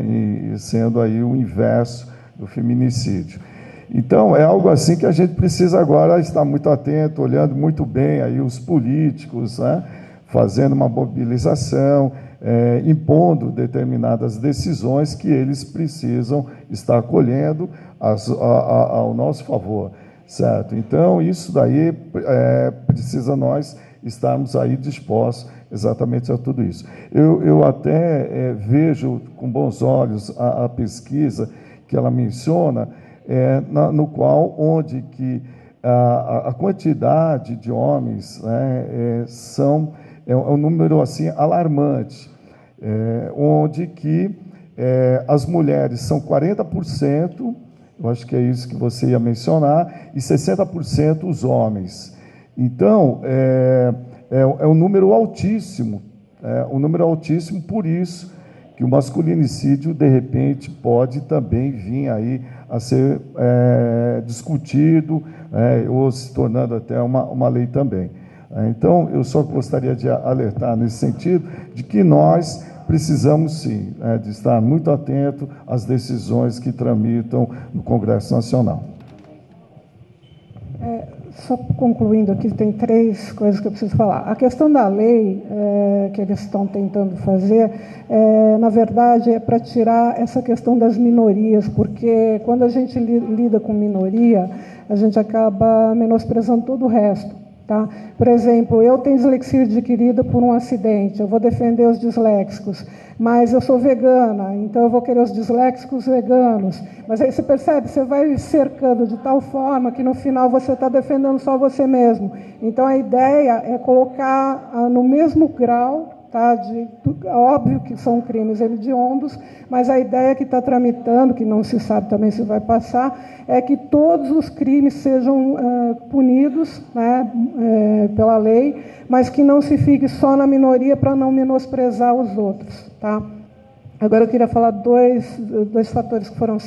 e sendo aí o inverso do feminicídio. Então, é algo assim que a gente precisa agora estar muito atento, olhando muito bem aí os políticos, né, fazendo uma mobilização, impondo determinadas decisões que eles precisam estar colhendo ao nosso favor, certo? Então, isso daí precisa nós estarmos aí dispostos exatamente a tudo isso. Eu até vejo com bons olhos a pesquisa que ela menciona, no qual, onde que a quantidade de homens, né, é um número assim alarmante, onde que as mulheres são 40%, eu acho que é isso que você ia mencionar, e 60% os homens. Então, é um número altíssimo, por isso que o masculinicídio, de repente, pode também vir aí a ser discutido, ou se tornando até uma lei também. Então, eu só gostaria de alertar nesse sentido, de que nós precisamos, sim, de estar muito atento às decisões que tramitam no Congresso Nacional. Só concluindo aqui, tem 3 coisas que eu preciso falar. A questão da lei que eles estão tentando fazer, na verdade, é para tirar essa questão das minorias, porque quando a gente lida com minoria, a gente acaba menosprezando todo o resto. Tá? Por exemplo, eu tenho dislexia adquirida por um acidente, eu vou defender os disléxicos, mas eu sou vegana, então eu vou querer os disléxicos veganos. Mas aí você percebe, você vai cercando de tal forma que no final você está defendendo só você mesmo. Então a ideia é colocar no mesmo grau tá? Óbvio que são crimes hediondos, mas a ideia que está tramitando, que não se sabe também se vai passar, é que todos os crimes sejam punidos, né, pela lei, mas que não se fique só na minoria para não menosprezar os outros. Tá? Agora eu queria falar dois fatores que foram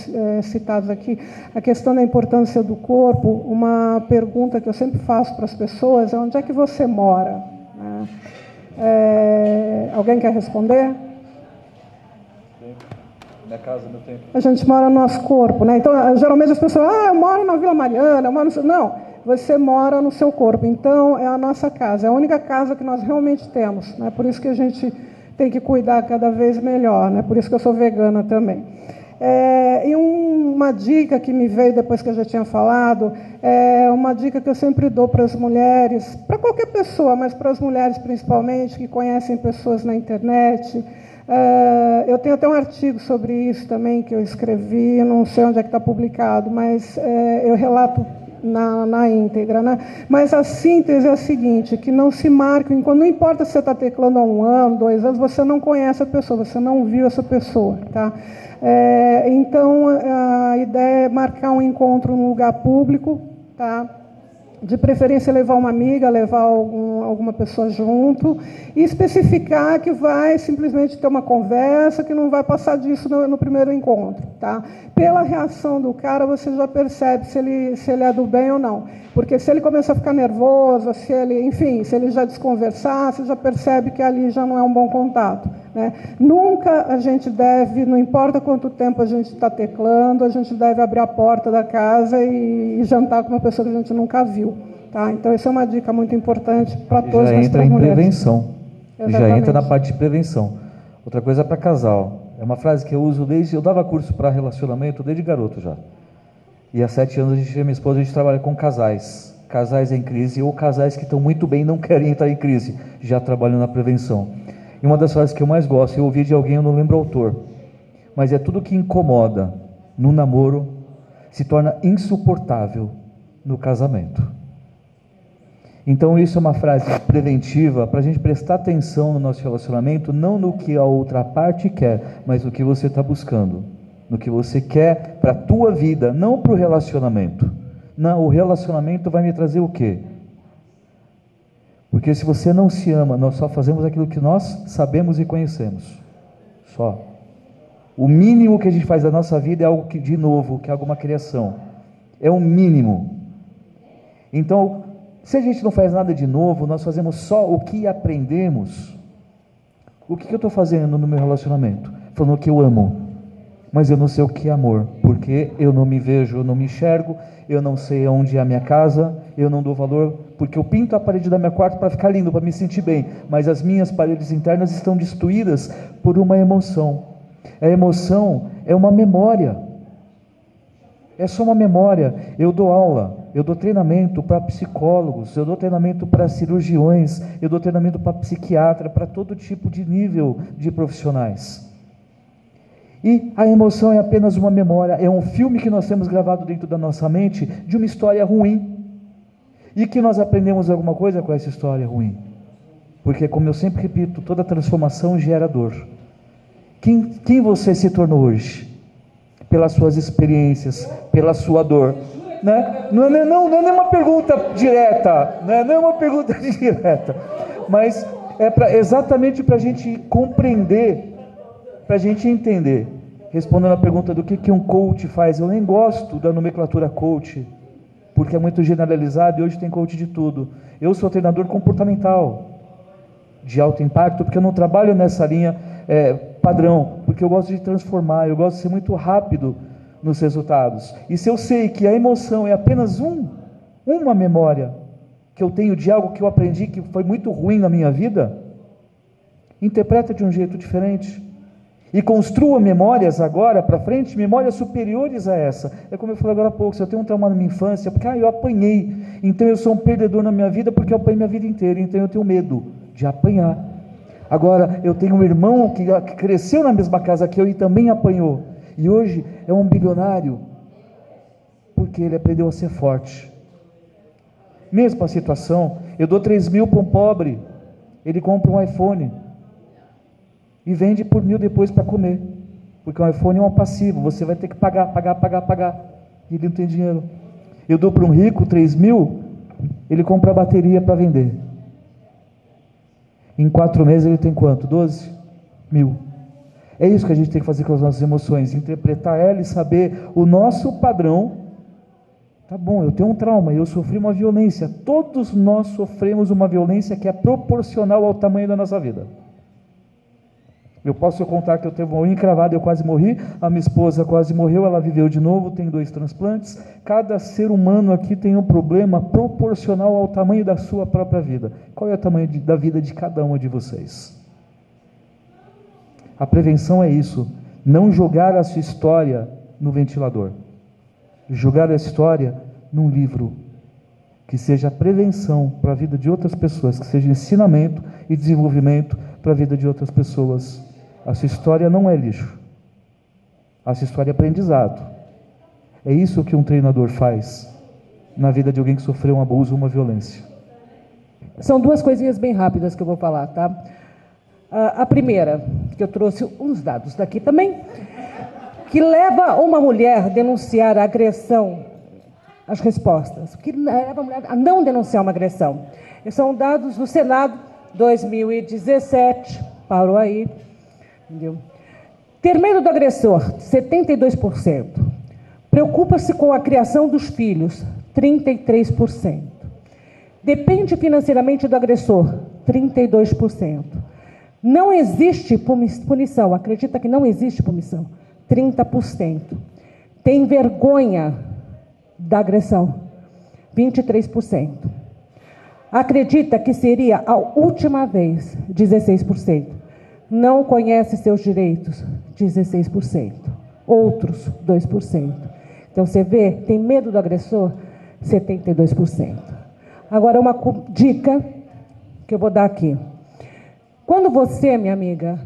citados aqui. A questão da importância do corpo. Uma pergunta que eu sempre faço para as pessoas é: onde é que você mora? Alguém quer responder? Minha casa, meu tempo. A gente mora no nosso corpo, né? Então, geralmente as pessoas, eu moro na Vila Mariana, eu moro no... Não, você mora no seu corpo. Então, é a nossa casa, é a única casa que nós realmente temos, né? Por isso que a gente tem que cuidar cada vez melhor, né? Por isso que eu sou vegana também. E uma dica que me veio depois que eu já tinha falado, uma dica que eu sempre dou para as mulheres, para qualquer pessoa, mas para as mulheres principalmente, que conhecem pessoas na internet. Eu tenho até um artigo sobre isso também, que eu escrevi, não sei onde é que está publicado, mas eu relato na íntegra, né? Mas a síntese é a seguinte, que não se marque, não importa se você está teclando há 1 ano, 2 anos, você não conhece a pessoa, você não viu essa pessoa, tá? Então, a ideia é marcar um encontro num lugar público, tá? De preferência levar uma amiga, levar alguma pessoa junto, e especificar que vai simplesmente ter uma conversa, que não vai passar disso no primeiro encontro. Tá? Pela reação do cara, você já percebe se ele é do bem ou não. Porque se ele começar a ficar nervoso, se ele já desconversar, você já percebe que ali já não é um bom contato. Né? Nunca a gente deve, não importa quanto tempo a gente está teclando, a gente deve abrir a porta da casa e jantar com uma pessoa que a gente nunca viu. Tá? Então, essa é uma dica muito importante para todas as mulheres. Já entra em prevenção. Exatamente. Já entra na parte de prevenção. Outra coisa para casal. É uma frase que eu uso desde... Eu dava curso para relacionamento desde garoto já. E há 7 anos, minha esposa, a gente trabalha com casais. Casais em crise ou casais que estão muito bem e não querem entrar em crise. Já trabalham na prevenção. E uma das frases que eu mais gosto, eu ouvi de alguém, eu não lembro o autor, mas é: tudo que incomoda no namoro se torna insuportável no casamento. Então isso é uma frase preventiva para a gente prestar atenção no nosso relacionamento, não no que a outra parte quer, mas no que você está buscando, no que você quer para a tua vida, não para o relacionamento. Não, o relacionamento vai me trazer o quê? Porque se você não se ama, nós só fazemos aquilo que nós sabemos e conhecemos. Só. O mínimo que a gente faz da nossa vida é algo que, de novo, que é alguma criação. É o mínimo. Então, se a gente não faz nada de novo, nós fazemos só o que aprendemos. O que eu estou fazendo no meu relacionamento? Falando que eu amo. Mas eu não sei o que é amor, porque eu não me vejo, eu não me enxergo, eu não sei onde é a minha casa, eu não dou valor, porque eu pinto a parede da minha quarto para ficar lindo, para me sentir bem, mas as minhas paredes internas estão destruídas por uma emoção. A emoção é uma memória, é só uma memória. Eu dou aula, eu dou treinamento para psicólogos, eu dou treinamento para cirurgiões, eu dou treinamento para psiquiatra, para todo tipo de nível de profissionais. E a emoção é apenas uma memória, é um filme que nós temos gravado dentro da nossa mente de uma história ruim, e que nós aprendemos alguma coisa com essa história ruim, porque, como eu sempre repito, toda transformação gera dor. Quem você se tornou hoje? Pelas suas experiências, pela sua dor, né? Não é uma pergunta direta, né? Não é uma pergunta direta, mas é exatamente para a gente compreender, para a gente entender. Respondendo a pergunta do que um coach faz, eu nem gosto da nomenclatura coach, porque é muito generalizado e hoje tem coach de tudo. Eu sou treinador comportamental, de alto impacto, porque eu não trabalho nessa linha padrão, porque eu gosto de transformar, eu gosto de ser muito rápido nos resultados. E se eu sei que a emoção é apenas uma memória que eu tenho de algo que eu aprendi que foi muito ruim na minha vida, interpreta de um jeito diferente. E construa memórias agora para frente, memórias superiores a essa. É como eu falei agora há pouco, se eu tenho um trauma na minha infância, porque eu apanhei, então eu sou um perdedor na minha vida porque eu apanhei minha vida inteira, então eu tenho medo de apanhar. Agora, eu tenho um irmão que cresceu na mesma casa que eu e também apanhou, e hoje é um bilionário, porque ele aprendeu a ser forte. Mesma situação, eu dou 3 mil para um pobre, ele compra um iPhone. e vende por 1.000 depois para comer. Porque o iPhone é um passivo, você vai ter que pagar. E ele não tem dinheiro. Eu dou para um rico 3.000, ele compra a bateria para vender. Em 4 meses ele tem quanto? 12.000. É isso que a gente tem que fazer com as nossas emoções, interpretar ela e saber o nosso padrão. Tá bom, eu tenho um trauma, eu sofri uma violência. Todos nós sofremos uma violência que é proporcional ao tamanho da nossa vida. Eu posso contar que eu teve uma unha encravada, eu quase morri, a minha esposa quase morreu, ela viveu de novo, tem 2 transplantes. Cada ser humano aqui tem um problema proporcional ao tamanho da sua própria vida. Qual é o tamanho da vida de cada uma de vocês? A prevenção é isso, não jogar a sua história no ventilador. Jogar a história num livro, que seja prevenção para a vida de outras pessoas, que seja ensinamento e desenvolvimento para a vida de outras pessoas. A sua história não é lixo, a sua história é aprendizado. É isso que um treinador faz na vida de alguém que sofreu um abuso ou uma violência. São 2 coisinhas bem rápidas que eu vou falar, tá? A primeira, que eu trouxe uns dados daqui também, que leva uma mulher a denunciar a agressão, as respostas, que leva a mulher a não denunciar uma agressão. São dados do Senado, 2017, parou aí, entendeu? Ter medo do agressor, 72%. Preocupa-se com a criação dos filhos, 33%. Depende financeiramente do agressor, 32%. Não existe punição, acredita que não existe punição, 30%. Tem vergonha da agressão, 23%. Acredita que seria a última vez, 16%. Não conhece seus direitos, 16%. Outros, 2%. Então, você vê, tem medo do agressor, 72%. Agora, uma dica que eu vou dar aqui. Quando você, minha amiga,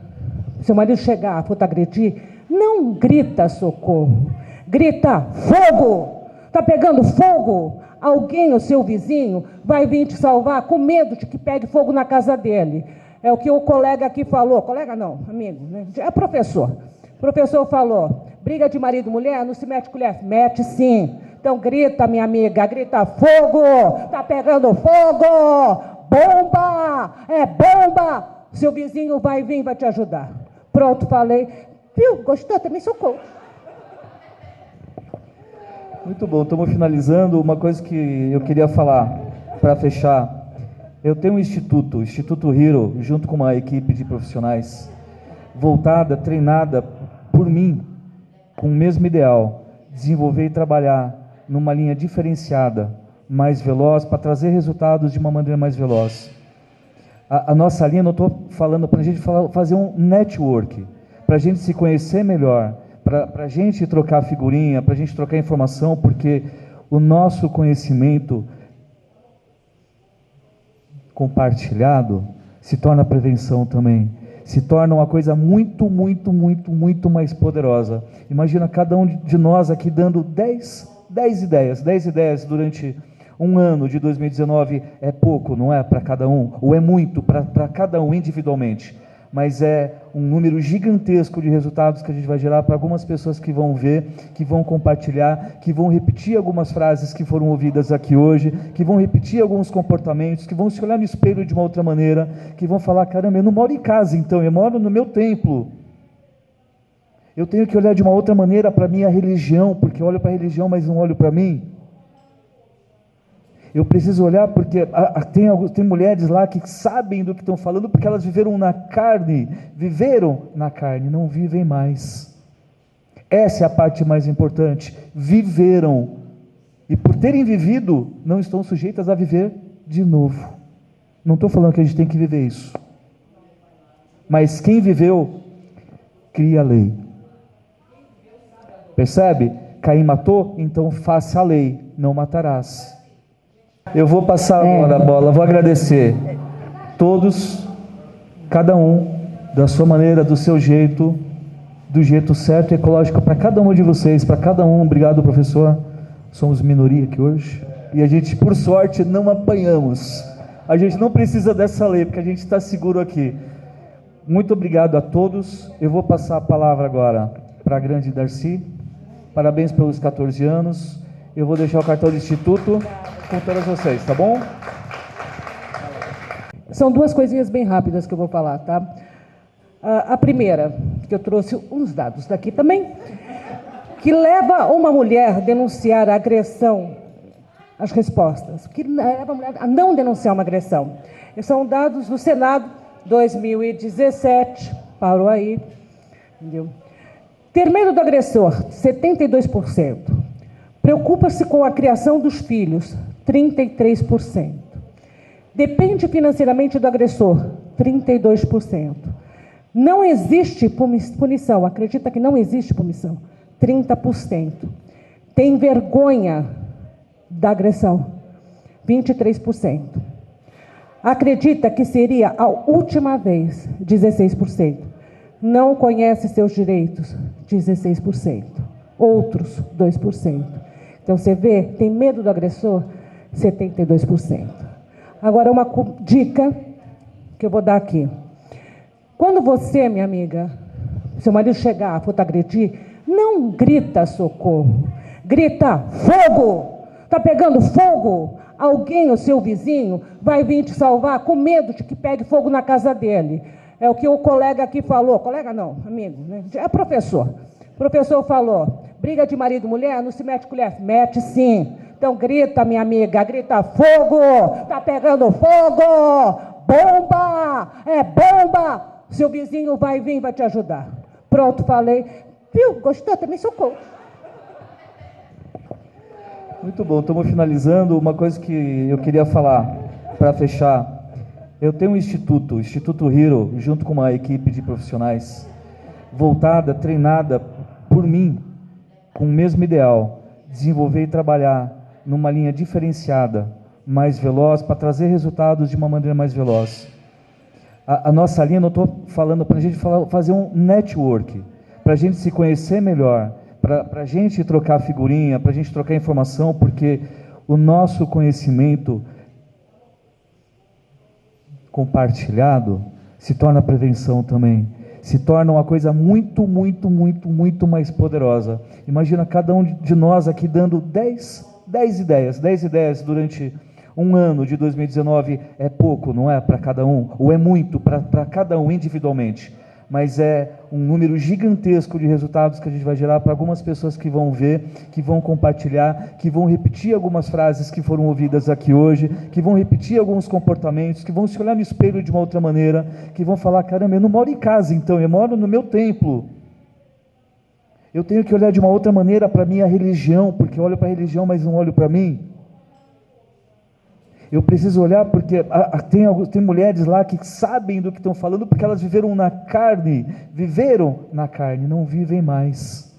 seu marido chegar, for te agredir, não grita socorro. Grita fogo! Está pegando fogo? Alguém, o seu vizinho, vai vir te salvar com medo de que pegue fogo na casa dele. É o que o colega aqui falou. Colega não, amigo, né? É professor. O professor falou, briga de marido e mulher, não se mete colher. Mete sim. Então grita, minha amiga, grita fogo! Está pegando fogo! Bomba! É bomba! Seu vizinho vai vir e vai te ajudar. Pronto, falei. Viu? Gostou? Também sou coach. Muito bom, estamos finalizando. Uma coisa que eu queria falar para fechar. Eu tenho um instituto, o Instituto Hero, junto com uma equipe de profissionais, voltada, treinada por mim, com o mesmo ideal, desenvolver e trabalhar numa linha diferenciada, mais veloz, para trazer resultados de uma maneira mais veloz. A nossa linha, não estou falando para a gente fazer um network, para a gente se conhecer melhor, para a gente trocar figurinha, para a gente trocar informação, porque o nosso conhecimento compartilhado se torna prevenção também, se torna uma coisa muito, muito, muito, muito mais poderosa. Imagina cada um de nós aqui dando 10 ideias durante um ano de 2019. É pouco, não é, para cada um, ou é muito para cada um individualmente, mas é um número gigantesco de resultados que a gente vai gerar para algumas pessoas que vão ver, que vão compartilhar, que vão repetir algumas frases que foram ouvidas aqui hoje, que vão repetir alguns comportamentos, que vão se olhar no espelho de uma outra maneira, que vão falar, caramba, eu não moro em casa então, eu moro no meu templo. Eu tenho que olhar de uma outra maneira para a minha religião, porque eu olho para a religião, mas não olho para mim. Eu preciso olhar porque tem mulheres lá que sabem do que estão falando, porque elas viveram na carne, não vivem mais. Essa é a parte mais importante, viveram, e por terem vivido, não estão sujeitas a viver de novo. Não estou falando que a gente tem que viver isso, mas quem viveu, cria a lei. Percebe? Caim matou, então faça a lei, não matarás. Eu vou passar agora a bola, vou agradecer todos, cada um, da sua maneira, do seu jeito, do jeito certo e ecológico para cada um de vocês, para cada um. Obrigado, professor. Somos minoria aqui hoje e a gente, por sorte, não apanhamos. A gente não precisa dessa lei, porque a gente está seguro aqui. Muito obrigado a todos. Eu vou passar a palavra agora para a grande Darcy. Parabéns pelos 14 anos. Eu vou deixar o cartão do Instituto com todas vocês, tá bom? São duas coisinhas bem rápidas que eu vou falar, tá? A primeira, que eu trouxe uns dados daqui também, que leva uma mulher a denunciar a agressão, as respostas, que leva a mulher a não denunciar uma agressão. São dados do Senado, 2017, parou aí, entendeu? Ter medo do agressor, 72%. Preocupa-se com a criação dos filhos, 33%. Depende financeiramente do agressor, 32%. Não existe punição, acredita que não existe punição, 30%. Tem vergonha da agressão, 23%. Acredita que seria a última vez, 16%. Não conhece seus direitos, 16%. Outros, 2%. Então, você vê, tem medo do agressor, 72%. Agora, uma dica que eu vou dar aqui. Quando você, minha amiga, seu marido chegar, for te agredir, não grita socorro. Grita fogo! Está pegando fogo? Alguém, o seu vizinho, vai vir te salvar com medo de que pegue fogo na casa dele. É o que o colega aqui falou. Colega não, amigo, né? É professor. O professor falou, briga de marido e mulher, não se mete colher. Mete sim. Então grita, minha amiga, grita fogo! Está pegando fogo! Bomba! É bomba! Seu vizinho vai vir e vai te ajudar. Pronto, falei. Viu? Gostou? Também sou coach. Muito bom, estamos finalizando. Uma coisa que eu queria falar para fechar. Eu tenho um instituto, o Instituto Hero, junto com uma equipe de profissionais, voltada, treinada por mim, com o mesmo ideal, desenvolver e trabalhar numa linha diferenciada, mais veloz, para trazer resultados de uma maneira mais veloz. A nossa linha, não estou falando para a gente fazer um network, para a gente se conhecer melhor, para a gente trocar figurinha, para a gente trocar informação, porque o nosso conhecimento compartilhado se torna prevenção também, se torna uma coisa muito, muito, muito, muito mais poderosa. Imagina cada um de nós aqui dando 10 ideias durante um ano de 2019. É pouco, não é, para cada um, ou é muito para cada um individualmente, mas é um número gigantesco de resultados que a gente vai gerar para algumas pessoas que vão ver, que vão compartilhar, que vão repetir algumas frases que foram ouvidas aqui hoje, que vão repetir alguns comportamentos, que vão se olhar no espelho de uma outra maneira, que vão falar, caramba, eu não moro em casa então, eu moro no meu templo. Eu tenho que olhar de uma outra maneira para a minha religião, porque eu olho para a religião, mas não olho para mim. Eu preciso olhar porque tem mulheres lá que sabem do que estão falando, porque elas viveram na carne, não vivem mais.